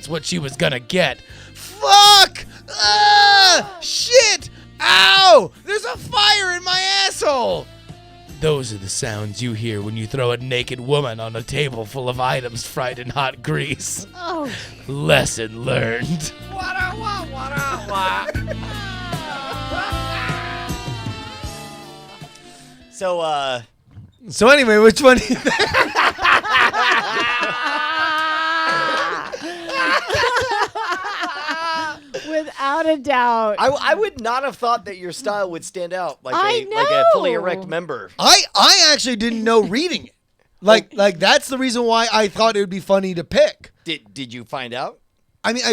what she was gonna get. Fuck! Ah! Shit! Ow! There's a fire in my asshole! Those are the sounds you hear when you throw a naked woman on a table full of items fried in hot grease. Oh. Lesson learned. So anyway, which one do you think? Without a doubt. I would not have thought that your style would stand out like I like a fully know. erect member. I actually didn't know reading it. Like that's the reason why I thought it would be funny to pick. Did you find out? I mean,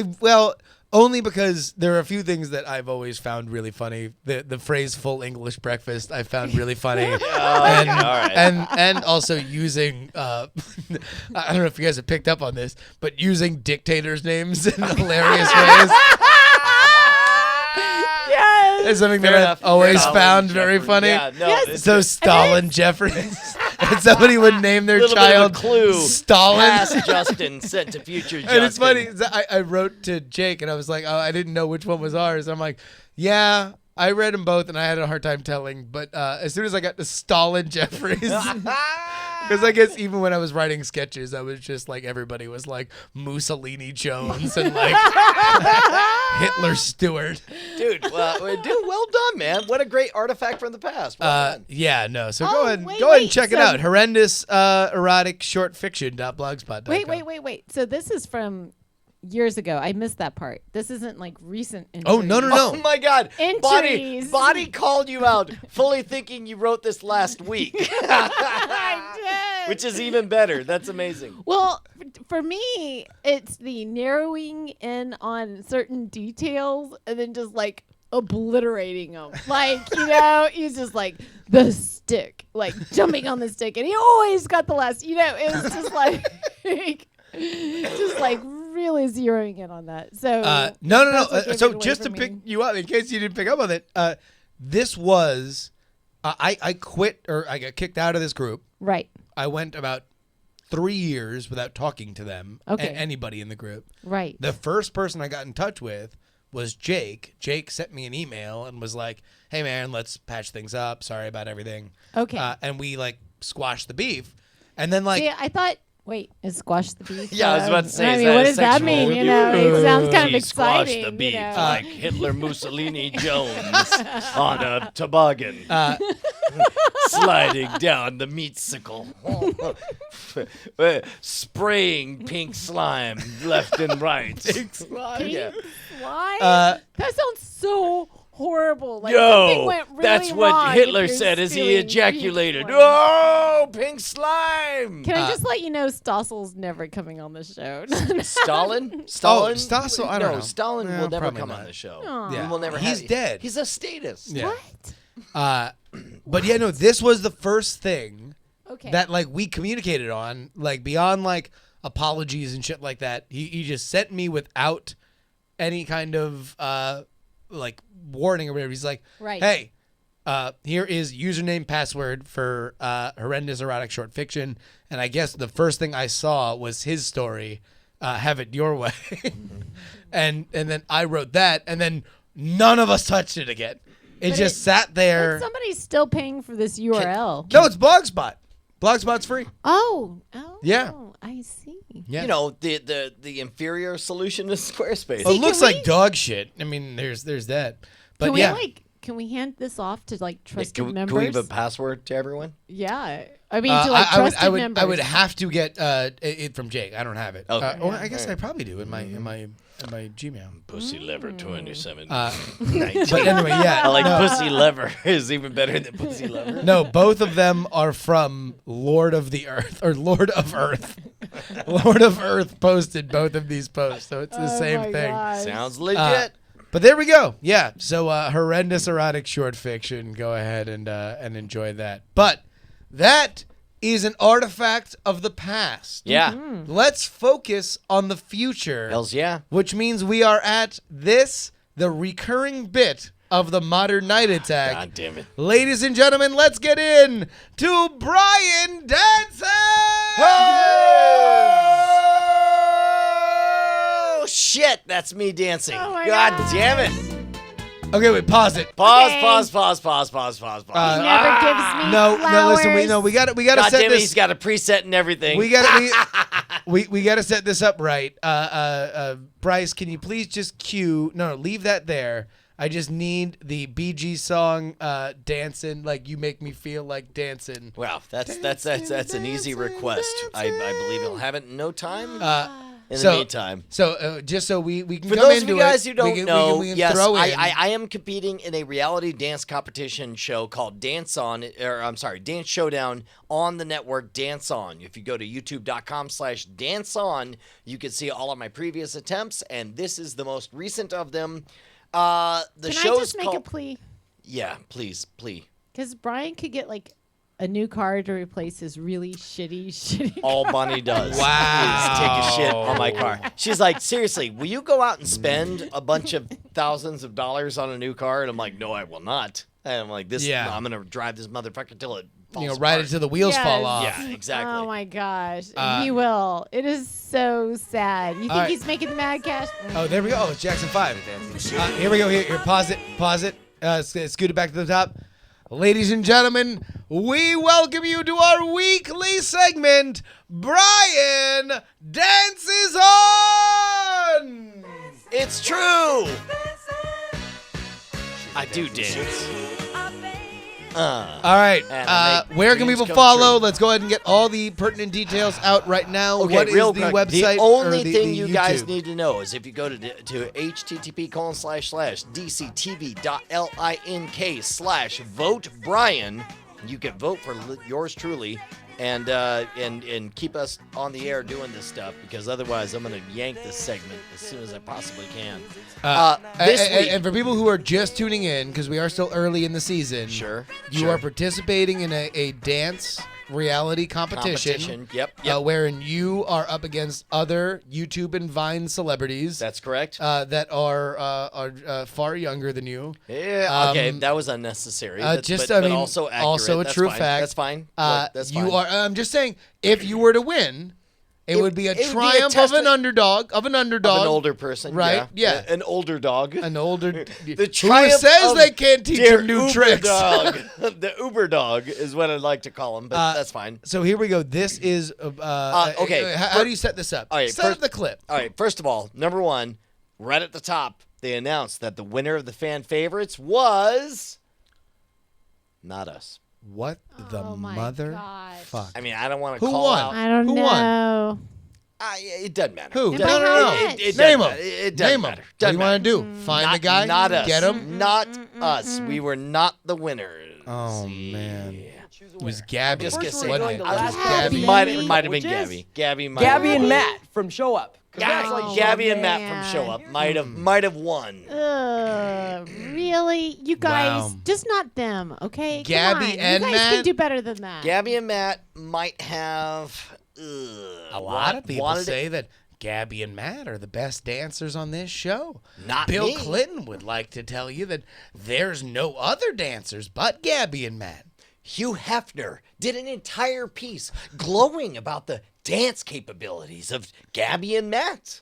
only because there are a few things that I've always found really funny. The phrase "full English breakfast" I found really funny, All right. and also using I don't know if you guys have picked up on this, but using dictators' names in hilarious ways. Yes. Is something Fair that enough. I've always Stalin, found very Jeffrey. funny. Yeah, no, Yes. it's So Stalin Jeffries, and somebody would name their little child bit of a clue. Stalin. Past Justin sent to future Justin. And it's funny, I wrote to Jake and I was like, oh, I didn't know which one was ours. I'm like, yeah, I read them both and I had a hard time telling. But as soon as I got to Stalin Jeffries, because I guess even when I was writing sketches, I was just like, everybody was like Mussolini Jones and like Hitler Stewart. Dude, well done, man. What a great artifact from the past. Well done. Yeah, no. So Oh, go ahead wait, and check it so- out. Horrendous erotic short fiction.blogspot.com. Wait. So this is from years ago. I missed that part. This isn't like recent entries. Oh, no. Oh my God. Entries. Body called you out, fully thinking you wrote this last week. I did. Which is even better. That's amazing. Well, for me, it's the narrowing in on certain details and then just like obliterating them. Like, he's just like the stick, like jumping on the stick, and he always got the last. It was just like, just like really zeroing in on that. So no. that's what gave So it away just for to me. pick you up, in case you didn't pick up on it, this was I quit, or I got kicked out of this group. Right. I went about 3 years without talking to them, Okay. anybody in the group. Right. The first person I got in touch with was Jake. Jake sent me an email and was like, "Hey man, let's patch things up. Sorry about everything." Okay. And we like squashed the beef, and then like See, I thought. Wait, is squash the beef? Yeah, I was about to say, I is mean, that what a does that sexual mean? review? It sounds kind of He squashed exciting. the beef you know. like Hitler Mussolini Jones on a toboggan, sliding down the meat sickle, spraying pink slime left and right. Pink slime. Pink Yeah. slime? Uh, That sounds so horrible. Like something Yo, went really that's what wrong Hitler if you're said as he spewing ejaculated. pink slime. Oh, pink slime! Can I just let you know Stossel's never coming on the show? Stalin? Oh, Stossel? I don't know. Stalin Yeah, will never probably come not. on the show. Aw. Yeah. He will never He's have dead. He's a statist. Yeah. What? But yeah, no, this was the first thing Okay. that like we communicated on, like beyond like apologies and shit like that. He just sent me without any kind of like warning or whatever. He's like, Right. hey, here is username password for horrendous erotic short fiction. And I guess the first thing I saw was his story, have it your way. and then I wrote that, and then none of us touched it again. It But just sat there. But somebody's still paying for this URL. No, it's Blogspot. Blogspot's free. Oh, Yeah. I see. Yeah. You know, the inferior solution is Squarespace. Well, it looks can we- like dog shit. I mean, there's that. But Can yeah. Can we hand this off to like trusted Can we members? leave a password to everyone? Yeah. I mean, to like trusted members. I would have to get it from Jake. I don't have it. Okay. Or I guess I probably do in my Gmail. Pussy Lever 27. But anyway, yeah. I like Pussy Lever is even better than Pussy Lever. No, both of them are from Lord of the Earth or Lord of Earth. Lord of Earth posted both of these posts, so it's the same thing. Gosh. Sounds legit. But there we go. Yeah. So horrendous erotic short fiction. Go ahead and enjoy that. But that is an artifact of the past. Yeah. Let's focus on the future. Hells yeah. Which means we are at the recurring bit of the Modern Night Attack. God damn it. Ladies and gentlemen, let's get in to Brian dancing. Oh shit! That's me dancing. Oh my God God. damn it. Okay, wait, pause it. Pause. Okay. Pause. He never gives me No, flowers. listen, we got to God set damn it! this. He's got a preset and everything. We got to set this up right. Bryce, can you please just cue? No, leave that there. I just need the BG song, dancing like you make me feel like dancing. Wow, that's an easy request. I believe he'll have it in no time. In the meantime. So just so we can For come those of into you guys it, who don't know, we can yes, throw in. I am competing in a reality dance competition show called Dance Showdown on the network Dance On. If you go to youtube.com/danceon, you can see all of my previous attempts, and this is the most recent of them. The Can show's I just make a called... plea? Yeah, please. Because Brian could get like a new car to replace his really shitty All car. Bonnie does Wow. is take a shit on my car. She's like, seriously, will you go out and spend a bunch of thousands of dollars on a new car? And I'm like, no, I will not. And I'm like, I'm going to drive this motherfucker till it falls ride apart. it till the wheels fall off. Yeah, exactly. Oh my gosh. He will. It is so sad. You think right. he's making the mad cash? Oh, there we go. Oh, it's Jackson 5. Here we go. Here, pause it. Scoot it back to the top. Ladies and gentlemen, we welcome you to our weekly segment, Brian Dances On! It's true. I do dance. All right, And I make where can dreams people come follow? true. Let's go ahead and get all the pertinent details out right now. Okay, What is real the quick, website? the only or the thing you guys YouTube? need to know is if you go to http://dctv.link/vote Brian, you can vote for yours truly. And keep us on the air doing this stuff, because otherwise I'm going to yank this segment as soon as I possibly can. This week, And for people who are just tuning in, because we are still early in the season, you are participating in a dance reality competition. Yep. Wherein you are up against other YouTube and Vine celebrities. That's correct. That are far younger than you. Yeah. Okay, that was unnecessary. But also accurate. Also a That's true fine. fact. That's fine. That's fine. You are. I'm just saying, if you were to win, it would be a it would be a triumph of testament- an underdog. Of an older person, Right, yeah. An older dog. An older. The who triumph says of they can't teach dear him new Uber tricks. Dog. The Uber dog is what I'd like to call him, but that's fine. So here we go. This is okay. How do you set this up? All right, Set up the clip. All right, first of all, number one, right at the top, they announced that the winner of the fan favorites was not us. What the Oh my mother gosh. fuck? I mean, I don't want to Who call won? out. I don't Who know. won? It doesn't matter. Who? It No, doesn't- no, no. It Name doesn't him. matter. It doesn't Name him. matter. What do Doesn't you want matter. to do? Find the guy? Not us. Get him? Not us. We were not the winners. Oh man. It was Gabby. Just gonna say, Wasn't it it? was Gabby. might have been Which is Gabby. Gabby might. Gabby have and been. Matt from Show Up. Yeah, Gabby and Matt from Show Up might have won. Really? You guys, Wow. just not them, okay? Gabby Come on. and you guys Matt? can do better than that. Gabby and Matt might have. A lot of people say that Gabby and Matt are the best dancers on this show. Not Bill me. Clinton would like to tell you that there's no other dancers but Gabby and Matt. Hugh Hefner did an entire piece glowing about the dance capabilities of Gabby and Matt.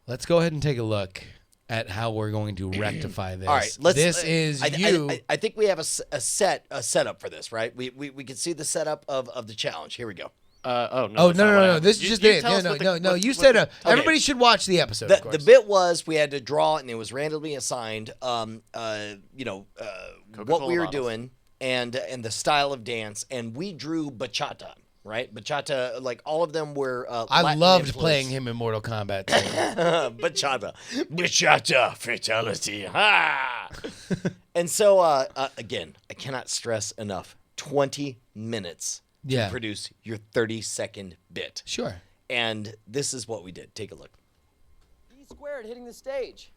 Let's go ahead and take a look at how we're going to rectify this. All right, let's. This is you. I think we have a setup for this, right? We can see the setup of the challenge. Here we go. Oh, no. Oh that's no not no what no! happened. This is You- just you it. tell No us no what the- no no! what- You what said the- everybody should watch the episode. Of The course. bit was we had to draw, and it was randomly assigned. What we were Coca-Cola doing. bottles. and the style of dance, and we drew bachata. Right, bachata, like all of them were. I Latin loved influence. playing him in Mortal Kombat. Bachata, fatality, ha! And so, again, I cannot stress enough: 20 minutes to produce your 30-second bit. Sure. And this is what we did. Take a look. E squared hitting the stage.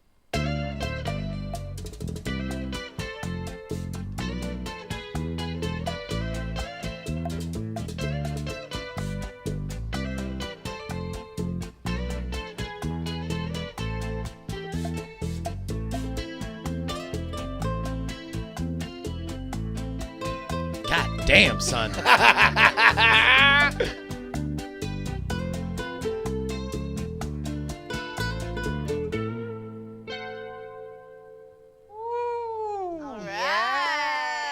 God damn, son.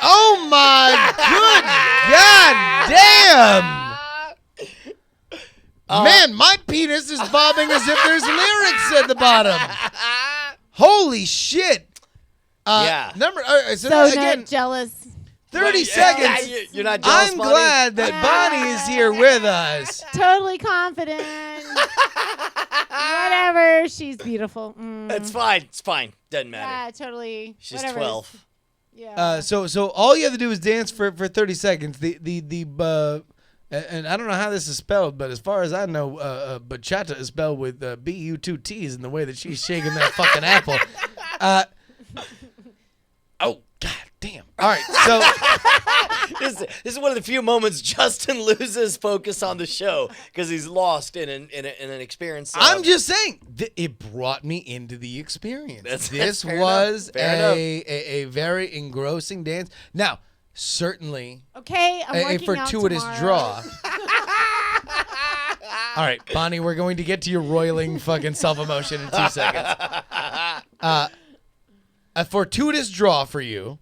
Oh my good god damn! Man, my penis is bobbing as if there's lyrics at the bottom. Holy shit! Yeah. So So again, not jealous. 30 seconds. You're not jealous, I'm Bonnie? glad that Bonnie is here with us. Totally confident. Whatever. She's beautiful. It's fine. It's fine. Doesn't matter. Yeah, totally. She's Whatever. 12. Yeah. So all you have to do is dance for 30 seconds. And I don't know how this is spelled, but as far as I know, bachata is spelled with B-U-2 T's in the way that she's shaking that fucking apple. Oh, god damn. All right, so This is one of the few moments Justin loses focus on the show because he's lost in an experience. I'm just saying, it brought me into the experience. That's fair was enough. Fair a very engrossing dance. Now, certainly Okay, I'm a working fortuitous out tomorrow. draw. All right, Bonnie, we're going to get to your roiling fucking self-emotion in 2 seconds. A fortuitous draw for you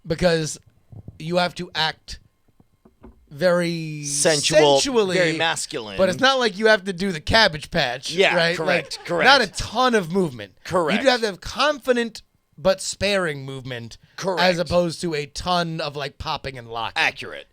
because you have to act very sensually, very masculine. But it's not like you have to do the Cabbage Patch. Yeah, right? correct, Like, correct. Not a ton of movement. Correct. You have to have confident but sparing movement. Correct. As opposed to a ton of like popping and locking. Accurate.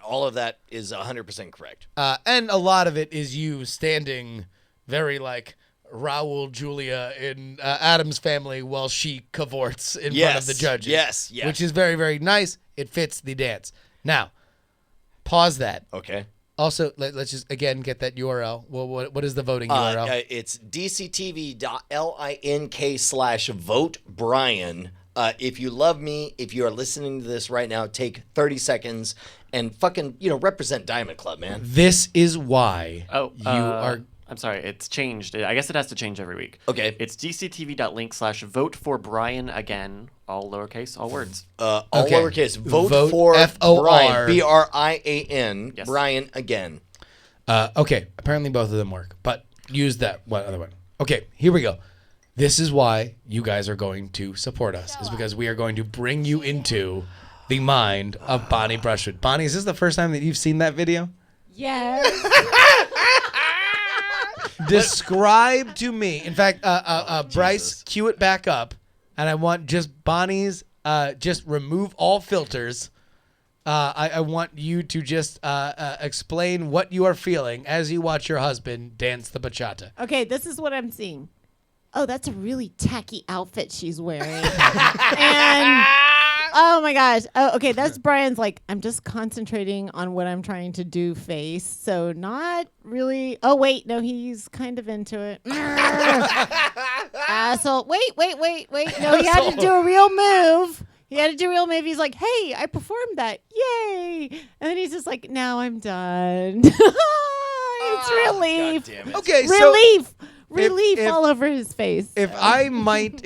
All of that is 100% correct. And a lot of it is you standing very like Raul Julia in Adam's Family while she cavorts in front of the judges. Yes. Which is very, very nice. It fits the dance. Now, pause that. Okay. Also, let's just, again, get that URL. Well, what is the voting URL? It's dctv.link/vote Brian. If you love me, if you are listening to this right now, take 30 seconds and fucking, represent Diamond Club, man. This is why Oh, you are... I'm sorry, it's changed. I guess it has to change every week. Okay. It's dctv.link/vote for Brian again, all lowercase, all words. All Okay. lowercase. Vote for F-O-R. Brian. Brian. Yes. Brian again. Okay, apparently both of them work, but use that other one. Okay, here we go. This is why you guys are going to support us, is because we are going to bring you into the mind of Bonnie Brushwood. Bonnie, is this the first time that you've seen that video? Yes. Describe to me. In fact, Bryce, Jesus. cue it back up, and I want just Bonnie's. Just remove all filters. I want you to just explain what you are feeling as you watch your husband dance the bachata. Okay, this is what I'm seeing. Oh, that's a really tacky outfit she's wearing. And oh my gosh. Oh, okay, that's Brian's like, I'm just concentrating on what I'm trying to do face. So not really. Oh, wait. No, he's kind of into it. Asshole. Wait. No, he had to do a real move. He's like, hey, I performed that. Yay. And then he's just like, now I'm done. It's relief. God damn it. Okay, Relief if- all over his face. if I might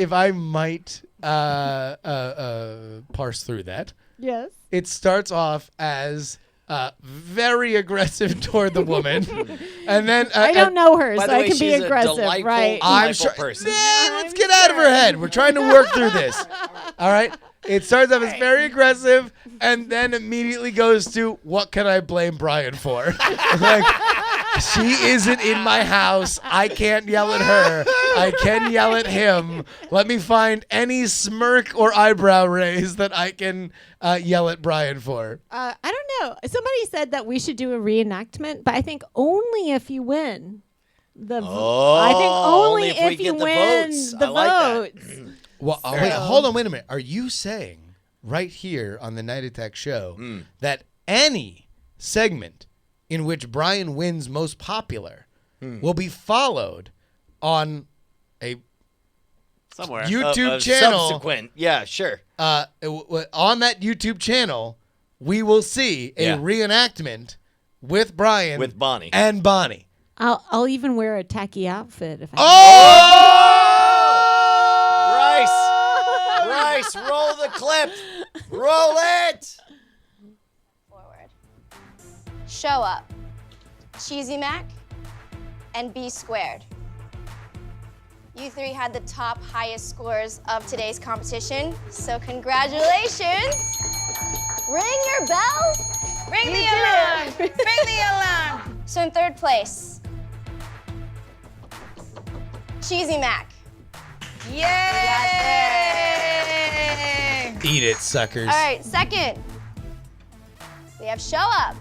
parse through that, Yes. it starts off as very aggressive toward the woman, and then I don't know her, By so the way, I can be she's a aggressive, delightful- right? I'm delightful sure. person. Let's get out of her head. We're trying to work through this. All right. It starts off as very aggressive, and then immediately goes to what can I blame Brian for? Like, She isn't in my house. I can't yell at her. I can yell at him. Let me find any smirk or eyebrow raise that I can yell at Brian for. I don't know. Somebody said that we should do a reenactment, but I think only if you win. I think only if you win the votes. Well, wait, hold on, wait a minute. Are you saying right here on the Night Attack show that any segment in which Brian wins most popular will be followed on a somewhere YouTube channel? Subsequent, yeah, sure. On that YouTube channel, we will see a reenactment with Brian, with Bonnie, and Bonnie. I'll even wear a tacky outfit if I. Bryce, roll the clip. Roll it. Forward. Show up. Cheesy Mac and B squared. You three had the top highest scores of today's competition, so congratulations. Ring your bell. Ring the alarm. Ring the alarm. So in third place, Cheesy Mac. Yay! Eat it, suckers. All right, second, we have Show Up.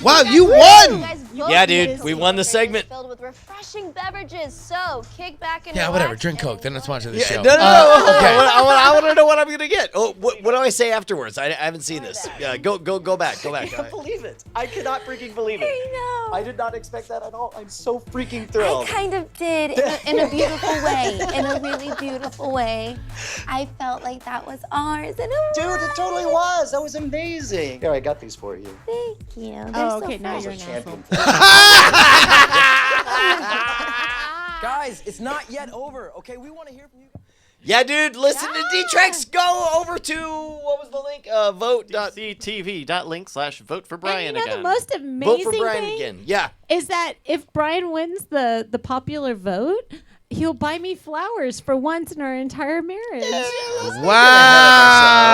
Wow, you won! Yeah, dude, we won the segment. Filled with refreshing beverages, so kick back and Yeah, relax whatever. Drink and Coke, then let's watch the Yeah, show. no. Okay. I want to know what I'm gonna get. Oh, what do I say afterwards? I haven't seen this. Yeah, go back. I can't believe it. I cannot freaking believe it. I know. I did not expect that at all. I'm so freaking I thrilled. kind of did in a beautiful way, in a really beautiful way. I felt like that was ours, and it Dude, was. it totally was. That was amazing. Here, I got these for you. Thank you. They're Oh, so okay, now fresh. you're an asshole. Guys, it's not yet over. Okay, we want to hear from you. Yeah, dude, listen to D-Trex. Go over to, what was the link? DCTV.link/vote for Brian and you know again. the most Vote amazing for Brian thing again. Yeah. is that if Brian wins the popular vote, he'll buy me flowers for once in our entire marriage. Wow!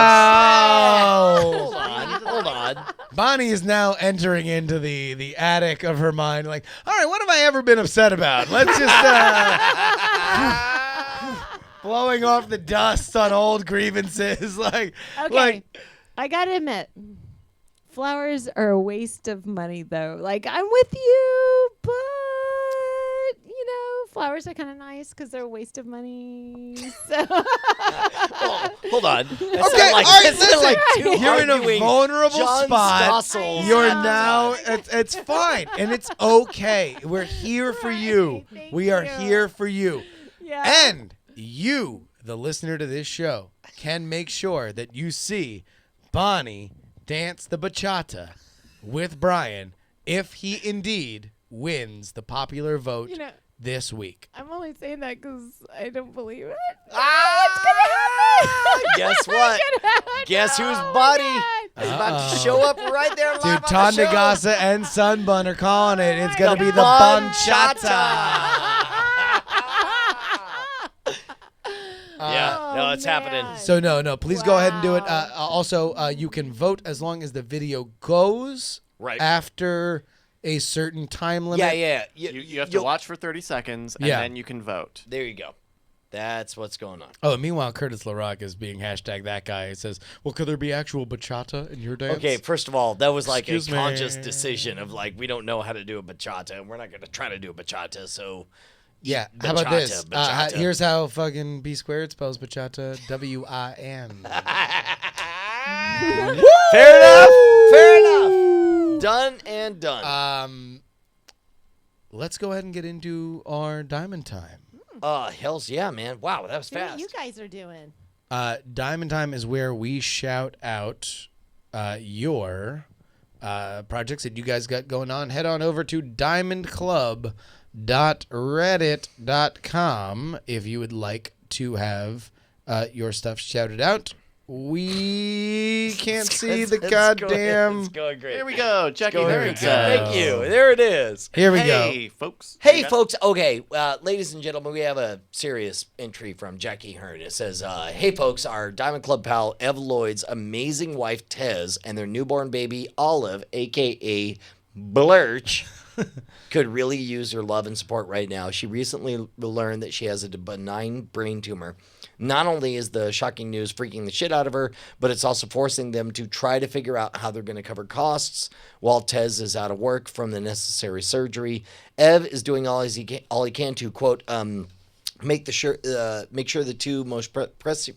Hold on. Bonnie is now entering into the attic of her mind, like, all right, what have I ever been upset about? Let's just blowing off the dust on old grievances, Okay, I gotta admit, flowers are a waste of money, though. Like, I'm with you, but flowers are kind of nice because they're a waste of money. So. Hold on. Okay, all right, listen. You're in a vulnerable John spot. Stossel. You're now. It's fine, and it's okay. We're here for you. Right, We are thank you. here for you. Yeah. And you, the listener to this show, can make sure that you see Bonnie dance the bachata with Brian if he indeed wins the popular vote this week. I'm only saying that because I don't believe it. Guess what? Guess whose body is about to show up right there live Dude, on the show. Tondegasa and Sunbun are calling it. It's going to be the Banchata. Yeah, no, it's happening. So no, please go ahead and do it. Also, you can vote as long as the video goes after a certain time limit. Yeah. You have to watch for 30 seconds, and then you can vote. There you go. That's what's going on. Oh, and meanwhile, Curtis LaRock is being hashtag that guy. It says, well, could there be actual bachata in your dance? Okay, first of all, that was like Excuse a me. conscious decision of like, we don't know how to do a bachata, and we're not going to try to do a bachata, so... Yeah, how about this? Bachata. Here's how fucking B squared spells bachata. WIN. Fair enough. Done and done. Let's go ahead and get into our diamond time. Hells yeah, man. Wow, that was See what fast. you guys are doing. Diamond time is where we shout out your projects that you guys got going on. Head on over to diamondclub.reddit.com if you would like to have your stuff shouted out. We can't see the It's goddamn. going great. Here we go. Jackie There we Hearn go. says. Thank you. There it is. Here we Hey, folks. Hey, You got- folks. Okay, ladies and gentlemen, we have a serious entry from Jackie Hearn. It says, hey, folks, our Diamond Club pal Ev Lloyd's amazing wife, Tez, and their newborn baby, Olive, a.k.a. Blurch, could really use your love and support right now. She recently learned that she has a benign brain tumor. Not only is the shocking news freaking the shit out of her, but it's also forcing them to try to figure out how they're going to cover costs while Tez is out of work from the necessary surgery. Ev is doing all he can to, quote, make sure the two most precious...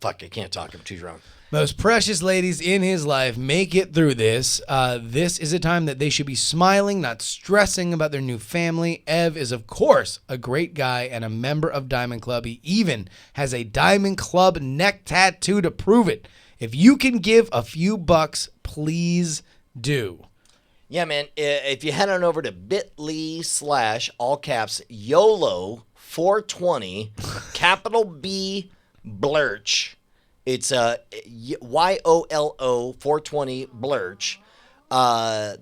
Fuck, I can't talk. I'm too drunk. Most precious ladies in his life make it through this. This is a time that they should be smiling, not stressing about their new family. Ev is, of course, a great guy and a member of Diamond Club. He even has a Diamond Club neck tattoo to prove it. If you can give a few bucks, please do. Yeah, man. If you head on over to bit.ly/ all caps YOLO 420 capital B Blurch. It's YOLO 420 Blurch.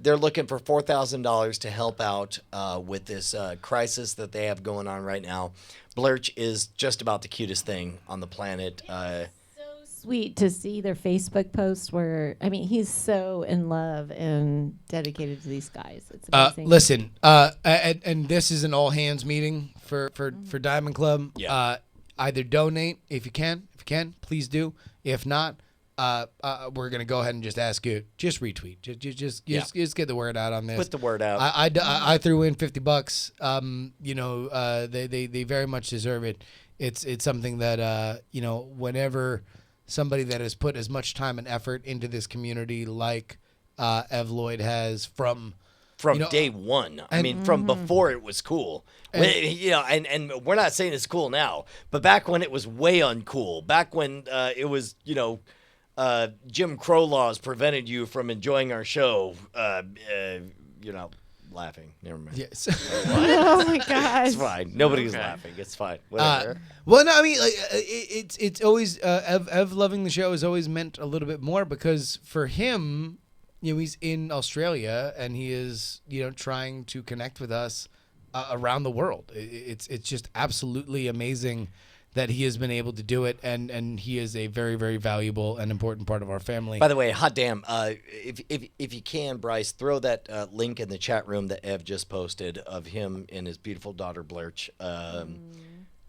They're looking for $4,000 to help out with this crisis that they have going on right now. Blurch is just about the cutest thing on the planet. Sweet to see their Facebook posts where, I mean, he's so in love and dedicated to these guys. It's amazing. Listen, and this is an all hands meeting for Diamond Club. Yeah. Either donate if you can. If you can, please do. If not, we're gonna go ahead and just ask you, just retweet, just get the word out on this. Put the word out. I threw in $50. They very much deserve it. It's something that whenever somebody that has put as much time and effort into this community like Ev Lloyd has from day one. I mean, from before it was cool. And we're not saying it's cool now, but back when it was way uncool, back when it was, Jim Crow laws prevented you from enjoying our show, laughing. Never mind. Yes. Oh my gosh. It's fine. Nobody's laughing. It's fine. Whatever. Well, no, I mean, like it's always Ev loving the show has always meant a little bit more because for him, he's in Australia and he is, trying to connect with us around the world. It's just absolutely amazing that he has been able to do it, and he is a very, very valuable and important part of our family. By the way, hot damn, if you can, Bryce, throw that link in the chat room that Ev just posted of him and his beautiful daughter Blurch.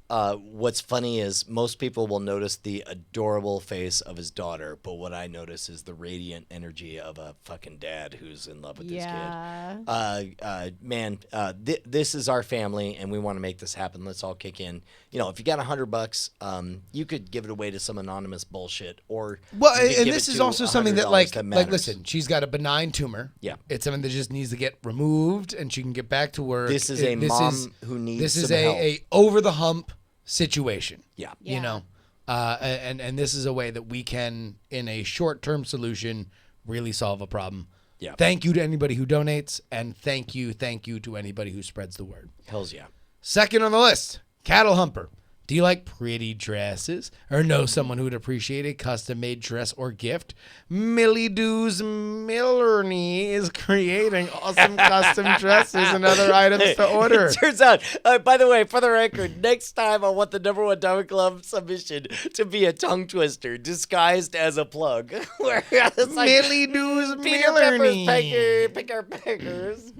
What's funny is most people will notice the adorable face of his daughter, but what I notice is the radiant energy of a fucking dad who's in love with his kid. Man, this is our family, and we want to make this happen. Let's all kick in. If you got $100, you could give it away to some anonymous bullshit, or and this is also something that like matters. listen, she's got a benign tumor. Yeah, it's something that just needs to get removed, and she can get back to work. This is a mom who needs. This is some help. a over the hump situation. Yeah. And this is a way that we can, in a short-term solution, really solve a problem. Yeah. Thank you to anybody who donates, and thank you to anybody who spreads the word. Hells yeah. Second on the list, Cattle Humper. Do you like pretty dresses or know someone who would appreciate a custom-made dress or gift? Millie Doo's Millerny is creating awesome custom dresses and other items to order. It turns out, by the way, for the record, next time I want the #1 Diamond Club submission to be a tongue twister disguised as a plug. Where it's like, Millie Doo's Peter Millerny. Pepper's Peckers.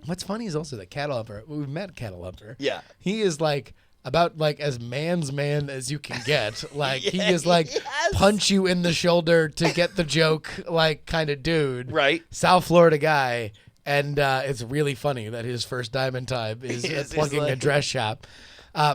What's funny is also that Cattle Humper. We've met Cattle Humper. Yeah. He is like about like as man's man as you can get. Like he is like Yes. punch you in the shoulder to get the joke like kind of dude. Right. South Florida guy. And it's really funny that his first diamond time is plugging a dress shop.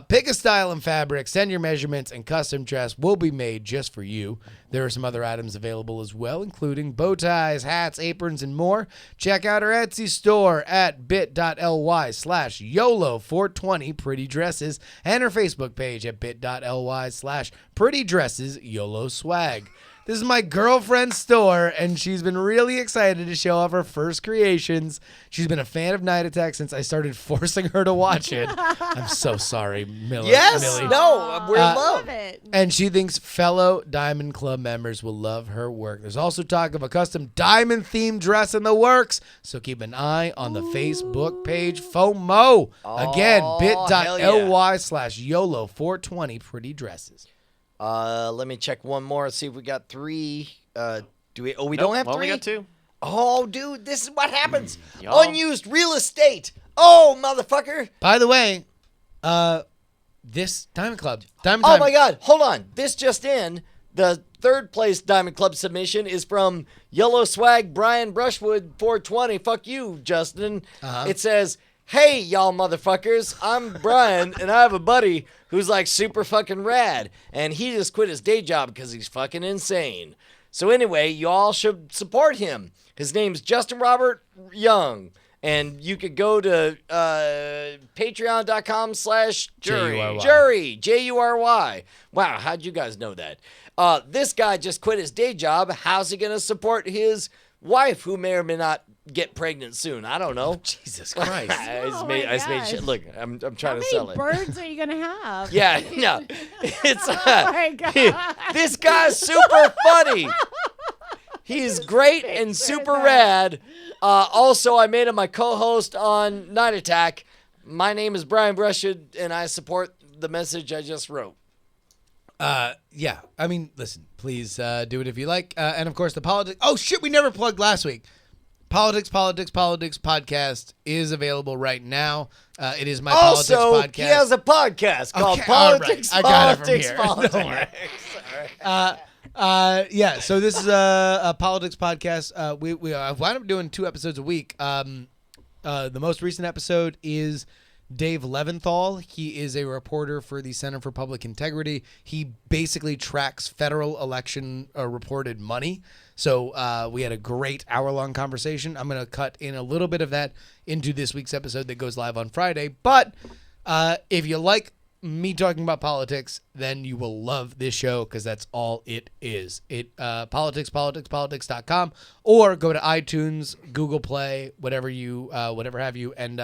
Pick a style and fabric, send your measurements, and custom dress will be made just for you. There are some other items available as well, including bow ties, hats, aprons, and more. Check out our Etsy store at bit.ly/YOLO420prettydresses and our Facebook page at bit.ly/prettydresses YOLO swag. This is my girlfriend's store, and she's been really excited to show off her first creations. She's been a fan of Night Attack since I started forcing her to watch it. I'm so sorry, Millie. Yes, Millie. no, we're in love. Love it. And she thinks fellow Diamond Club members will love her work. There's also talk of a custom diamond-themed dress in the works, so keep an eye on the Facebook page FOMO. Again, bit.ly/YOLO420 pretty dresses. Let me check one more. See if we got 3. We don't have 3? We got 2. Oh, dude, this is what happens. Y'all. Unused real estate. Oh, motherfucker. By the way, this Diamond Club. Oh, my God. Hold on. This just in. The third place Diamond Club submission is from Yellow Swag Brian Brushwood 420. Fuck you, Justin. It says, hey, y'all motherfuckers. I'm Brian, and I have a buddy who's like super fucking rad, and he just quit his day job because he's fucking insane. So anyway, y'all should support him. His name's Justin Robert Young. And you could go to patreon.com/jury. Jury, Jury. Wow, how'd you guys know that? This guy just quit his day job. How's he going to support his wife, who may or may not get pregnant soon? I don't know. Jesus Christ. I made shit. Look, I'm trying to sell it. How many birds are you going to have? Yeah, no. It's, Oh, my God. This guy's super funny. He's great and super rad. Also, I made him my co-host on Night Attack. My name is Brian Brushwood, and I support the message I just wrote. Yeah. I mean, listen, please do it if you like. And, of course, the politics. Oh, shit, we never plugged last week. Politics podcast is available right now. It is my politics podcast. He has a podcast called Politics, right. I got Politics, it from here. Politics. Yeah, so this is a politics podcast. I've wound up doing 2 episodes a week. The most recent episode is Dave Leventhal. He is a reporter for the Center for Public Integrity. He basically tracks federal election reported money. So we had a great hour-long conversation. I'm going to cut in a little bit of that into this week's episode that goes live on Friday. But if you like me talking about politics, then you will love this show because that's all it is. Politics.com, or go to iTunes, Google Play, whatever have you, and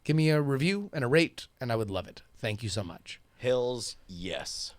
give me a review and a rate, and I would love it. Thank you so much. Hills, yes.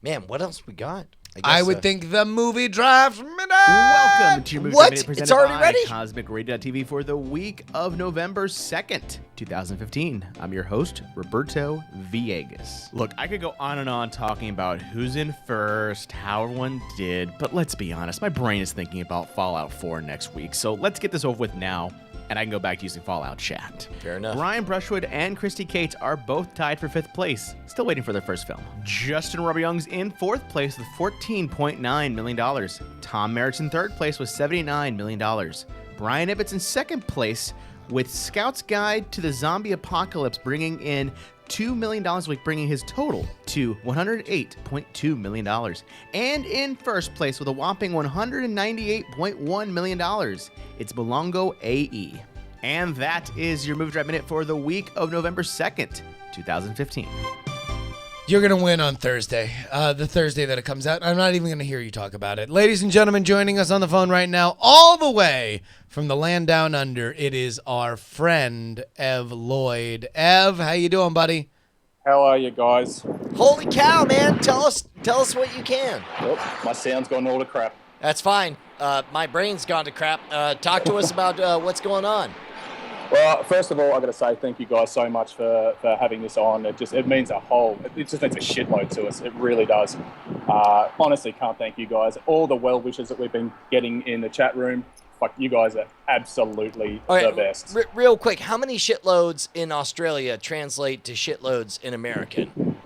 Man, what else we got? I would think the movie Draft Minute. Welcome to your movie What? Minute presented It's already by ready? Cosmic Radio.tv for the week of November 2nd, 2015. I'm your host, Roberto Villegas. Look, I could go on and on talking about who's in first, how everyone did, but let's be honest, my brain is thinking about Fallout 4 next week, so let's get this over with now, and I can go back to using Fallout chat. Fair enough. Brian Brushwood and Christy Cates are both tied for 5th place, still waiting for their first film. Justin Robert Young's in 4th place with $14.9 million. Tom Merritt's in 3rd place with $79 million. Brian Ibbott's in 2nd place with Scout's Guide to the Zombie Apocalypse, bringing in $2 million a week, bringing his total to $108.2 million. And in 1st place with a whopping $198.1 million, it's Belongo AE. And that is your Movie Drive Minute for the week of November 2nd, 2015. You're going to win on Thursday, the Thursday that it comes out. I'm not even going to hear you talk about it. Ladies and gentlemen, joining us on the phone right now, all the way from the land down under, it is our friend, Ev Lloyd. Ev, how you doing, buddy? How are you guys? Holy cow, man. Tell us what you can. Well, my sound's gone all to crap. That's fine. My brain's gone to crap. Talk to us about what's going on. Well, first of all, I got to say thank you guys so much for having this on. It just means it just means a shitload to us. It really does. Honestly, can't thank you guys. All the well wishes that we've been getting in the chat room. Fuck, you guys are absolutely the best. Real quick, how many shitloads in Australia translate to shitloads in American?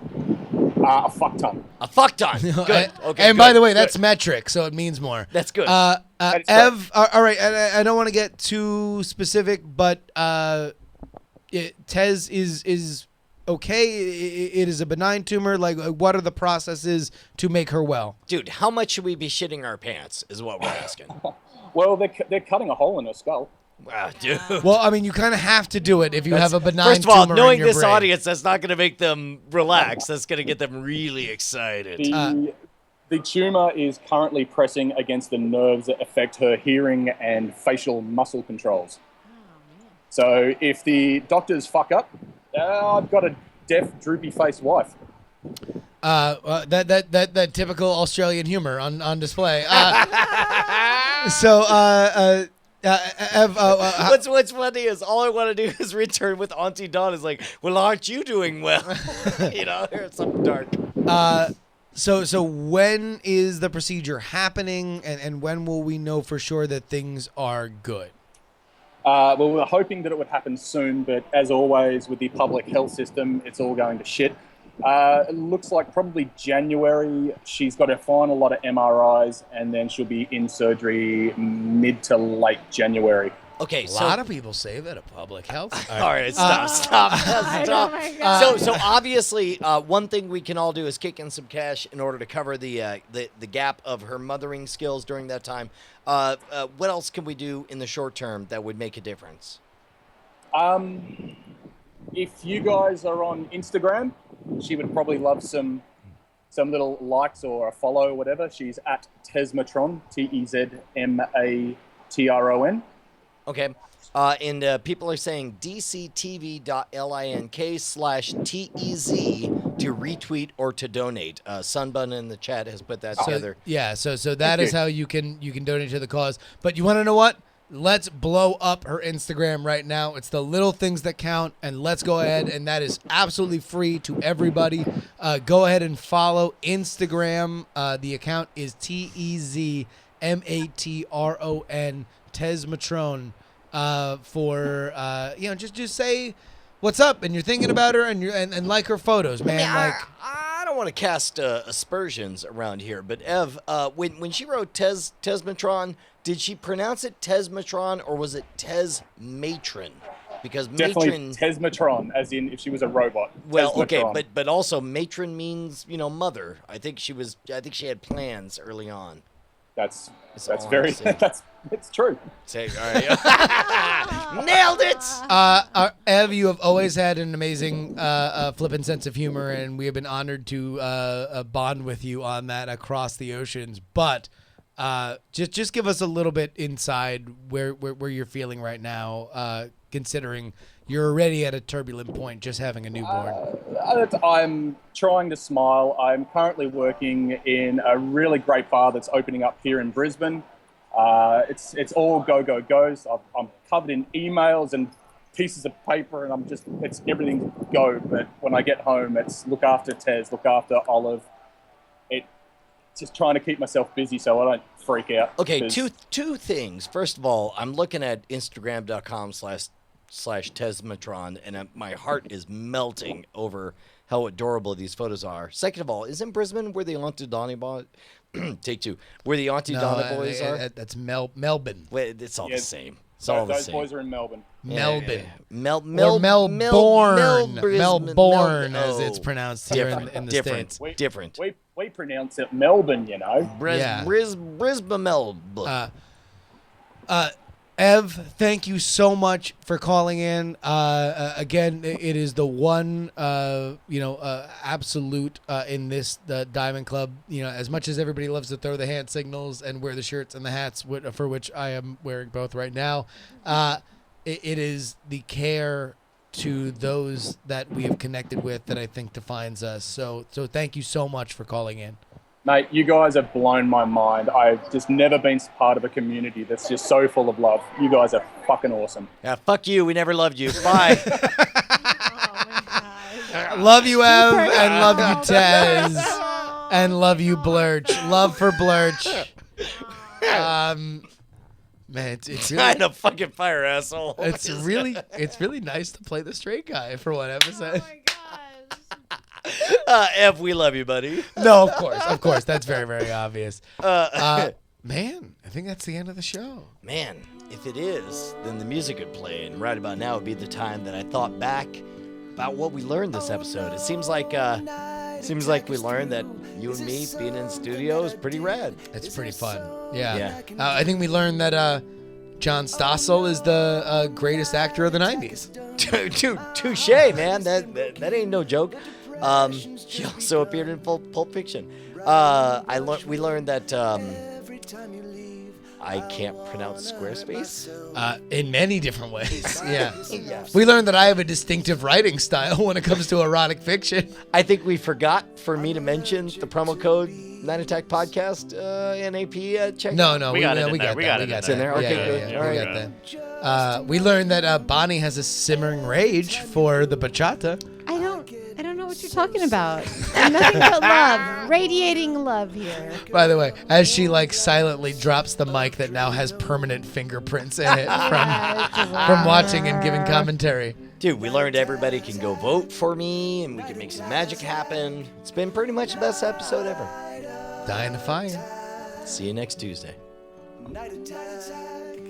A fuck ton. A fuck ton. Good. Okay. And by the way, that's metric, so it means more. That's good. Ev, all right, I don't want to get too specific, but Tez is okay. It is a benign tumor. Like, what are the processes to make her well? Dude, how much should we be shitting our pants is what we're asking. Well, they're cutting a hole in her skull. Wow, dude. Well, I mean, you kind of have to do it if you have a benign First of all, tumor knowing in your this brain. audience, that's not going to make them relax. That's going to get them really excited. The tumor is currently pressing against the nerves that affect her hearing and facial muscle controls. So if the doctors fuck up, I've got a deaf, droopy-faced wife. That typical Australian humor on display. Ev, what's funny is all I want to do is return with Auntie Dawn is like, well, aren't you doing well? It's something dark. So when is the procedure happening, and when will we know for sure that things are good? Well, we're hoping that it would happen soon, but as always with the public health system, it's all going to shit. It looks like probably January. She's got her final lot of MRIs, and then she'll be in surgery mid to late January. Okay, a lot of people say that a public health. All right, stop. So obviously, one thing we can all do is kick in some cash in order to cover the gap of her mothering skills during that time. What else can we do in the short term that would make a difference? If you guys are on Instagram, she would probably love some little likes or a follow or whatever. She's at Tezmatron, Tezmatron. Okay. And people are saying dctv.link/TEZ to retweet or to donate. Sunbun in the chat has put that together. Yeah, so that is how you can donate to the cause. But you want to know what? Let's blow up her Instagram right now. It's the little things that count, and let's go ahead, and that is absolutely free to everybody. Go ahead and follow Instagram. The account is TEZMATRON, Tezmatron, for just say what's up, and you're thinking about her, and like her photos, man. I don't want to cast aspersions around here, but Ev, when she wrote Tezmatron, did she pronounce it Tezmatron or was it Tezmatron? Because definitely matron, Tezmatron, as in if she was a robot. Well, Tezmatron. okay, but also matron means mother. I think she had plans early on. That's it's true. Say, all right. Nailed it. Ev, you have always had an amazing flippant sense of humor, and we have been honored to bond with you on that across the oceans. But just give us a little bit inside where you're feeling right now, considering you're already at a turbulent point, just having a newborn. I'm trying to smile. I'm currently working in a really great bar that's opening up here in Brisbane. It's all goes. I'm covered in emails and pieces of paper, and it's everything go. But when I get home, it's look after Tez, look after Olive. Just trying to keep myself busy so I don't freak out. Okay, two things. First of all, I'm looking at Instagram.com/Tezmatron, and my heart is melting over how adorable these photos are. Second of all, isn't Brisbane where the Auntie Donnie boys? Take two. Where the Auntie Donnie boys are? That's Melbourne. Wait, it's all the same. It's all the same. Those boys are in Melbourne. Melbourne. Melbourne, as it's pronounced here in the States. Different. We pronounce it Melbourne, Brisbane, Melbourne. Ev, thank you so much for calling in. Again, it is the one, absolute in this Diamond Club. As much as everybody loves to throw the hand signals and wear the shirts and the hats, for which I am wearing both right now, it is the care to those that we have connected with that I think defines us. So thank you so much for calling in. Mate, you guys have blown my mind. I've just never been part of a community that's just so full of love. You guys are fucking awesome. Yeah, fuck you. We never loved you. Bye. Love you, Ev, and love you, Tez, and love you, Blurch. Love for Blurch. Man, it's really, kind of fucking fire, asshole. It's really nice to play the straight guy for one episode. Oh my Ev, we love you, buddy. No, of course. That's very, very obvious. Man, I think that's the end of the show. Man, if it is, then the music would play, and right about now would be the time that I thought back about what we learned this episode. It seems like we learned that you and me being in the studio is pretty rad. It's pretty fun. Yeah. I think we learned that John Stossel is the greatest actor of the 90s. Touche, man. That ain't no joke. She also appeared in Pulp Fiction. We learned that I can't pronounce Squarespace. In many different ways. Yeah. Yes. We learned that I have a distinctive writing style when it comes to erotic fiction. I think we forgot for me to mention the promo code Night Attack Podcast NAP check. No, We got it in there. It's in there. Okay, good. Yeah, All we right. got that. We learned that Bonnie has a simmering rage for the bachata. I don't know what you're talking about. Nothing but love, radiating love here. By the way, as she silently drops the mic that now has permanent fingerprints in it from watching and giving commentary. Dude, we learned everybody can go vote for me and we can make some magic happen. It's been pretty much the best episode ever. Dying to fire. See you next Tuesday. Night attack.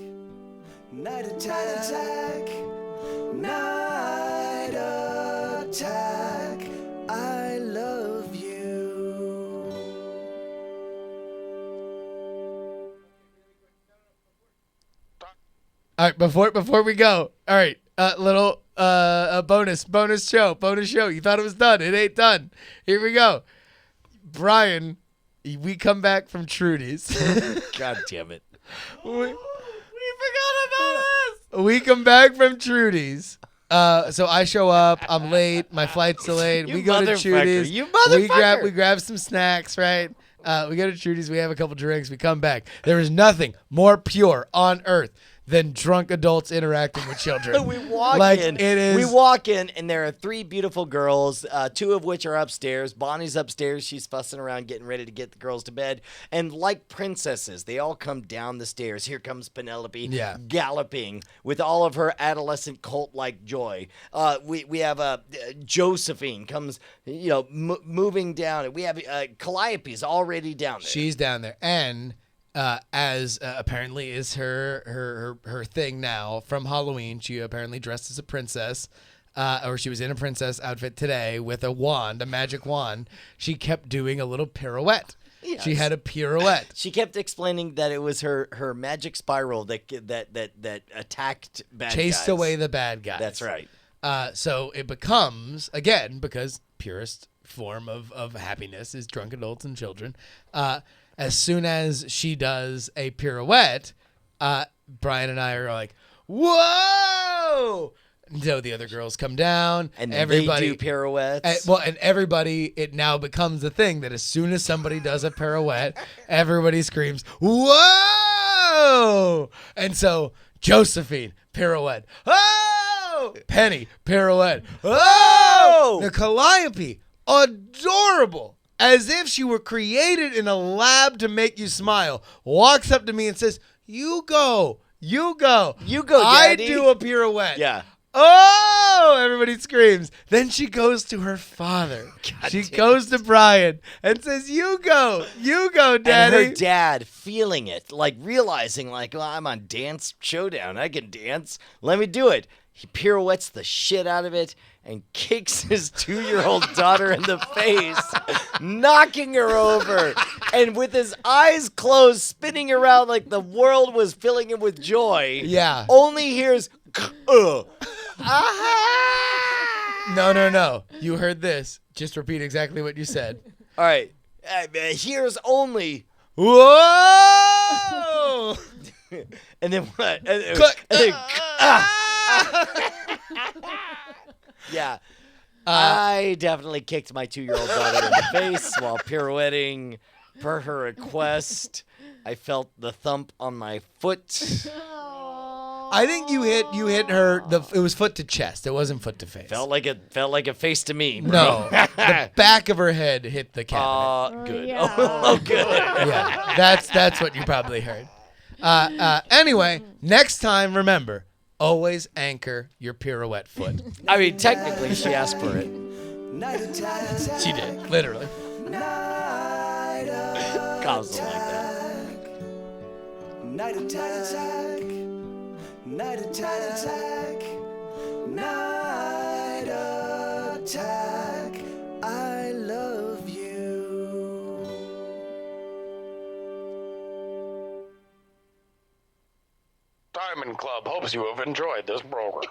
Night attack. Night attack. I love you. All right, before we go. All right, little bonus show. You thought it was done. It ain't done. Here we go. Brian, we come back from Trudy's. God damn it. We forgot about this. We come back from Trudy's. So I show up. I'm late. My flight's delayed. We go to Trudy's. You motherfucker. We grab some snacks, right? We go to Trudy's. We have a couple drinks. We come back. There is nothing more pure on earth than drunk adults interacting with children. We walk in. We walk in, and there are three beautiful girls, two of which are upstairs. Bonnie's upstairs. She's fussing around, getting ready to get the girls to bed. And like princesses, they all come down the stairs. Here comes Penelope, galloping with all of her adolescent cult-like joy. We have Josephine comes, moving down. We have Calliope's already down there. She's down there, and as apparently is her thing now from Halloween. She apparently dressed as a princess, or she was in a princess outfit today with a wand, a magic wand. She kept doing a little pirouette. Yes. She had a pirouette. She kept explaining that it was her magic spiral that attacked bad guys. Chased away the bad guys. That's right. So it becomes, again, because purest form of happiness is drunk adults and children, as soon as she does a pirouette, Brian and I are like, whoa! So the other girls come down. And everybody they do pirouettes. And everybody, it now becomes a thing that as soon as somebody does a pirouette, everybody screams, whoa! And so Josephine, pirouette. Oh! Penny, pirouette. Oh! The Calliope, adorable. As if she were created in a lab to make you smile, walks up to me and says, you go, Daddy. I do a pirouette. Yeah. Oh, everybody screams. Then she goes to her father. She goes to Brian and says, you go, Daddy. And her dad feeling it, realizing, well, I'm on Dance Showdown. I can dance. Let me do it. He pirouettes the shit out of it and kicks his 2-year-old daughter in the face, knocking her over. And with his eyes closed, spinning around like the world was filling him with joy. Yeah. Only hears, No. You heard this. Just repeat exactly what you said. All right. Here's only, whoa! And then what? Yeah. I definitely kicked my 2-year-old daughter in the face while pirouetting. Per her request, I felt the thump on my foot. I think you hit her. It was foot to chest. It wasn't foot to face. Felt like a face to me, bro. No, the back of her head hit the cabinet. Good. Yeah. Oh, good. Yeah, that's what you probably heard. Anyway, next time, remember, always anchor your pirouette foot. I mean, technically, she asked for it. She did, literally. Cops don't like that. Night attack. Night attack. Night attack. I love you. Diamond Club hopes you have enjoyed this program.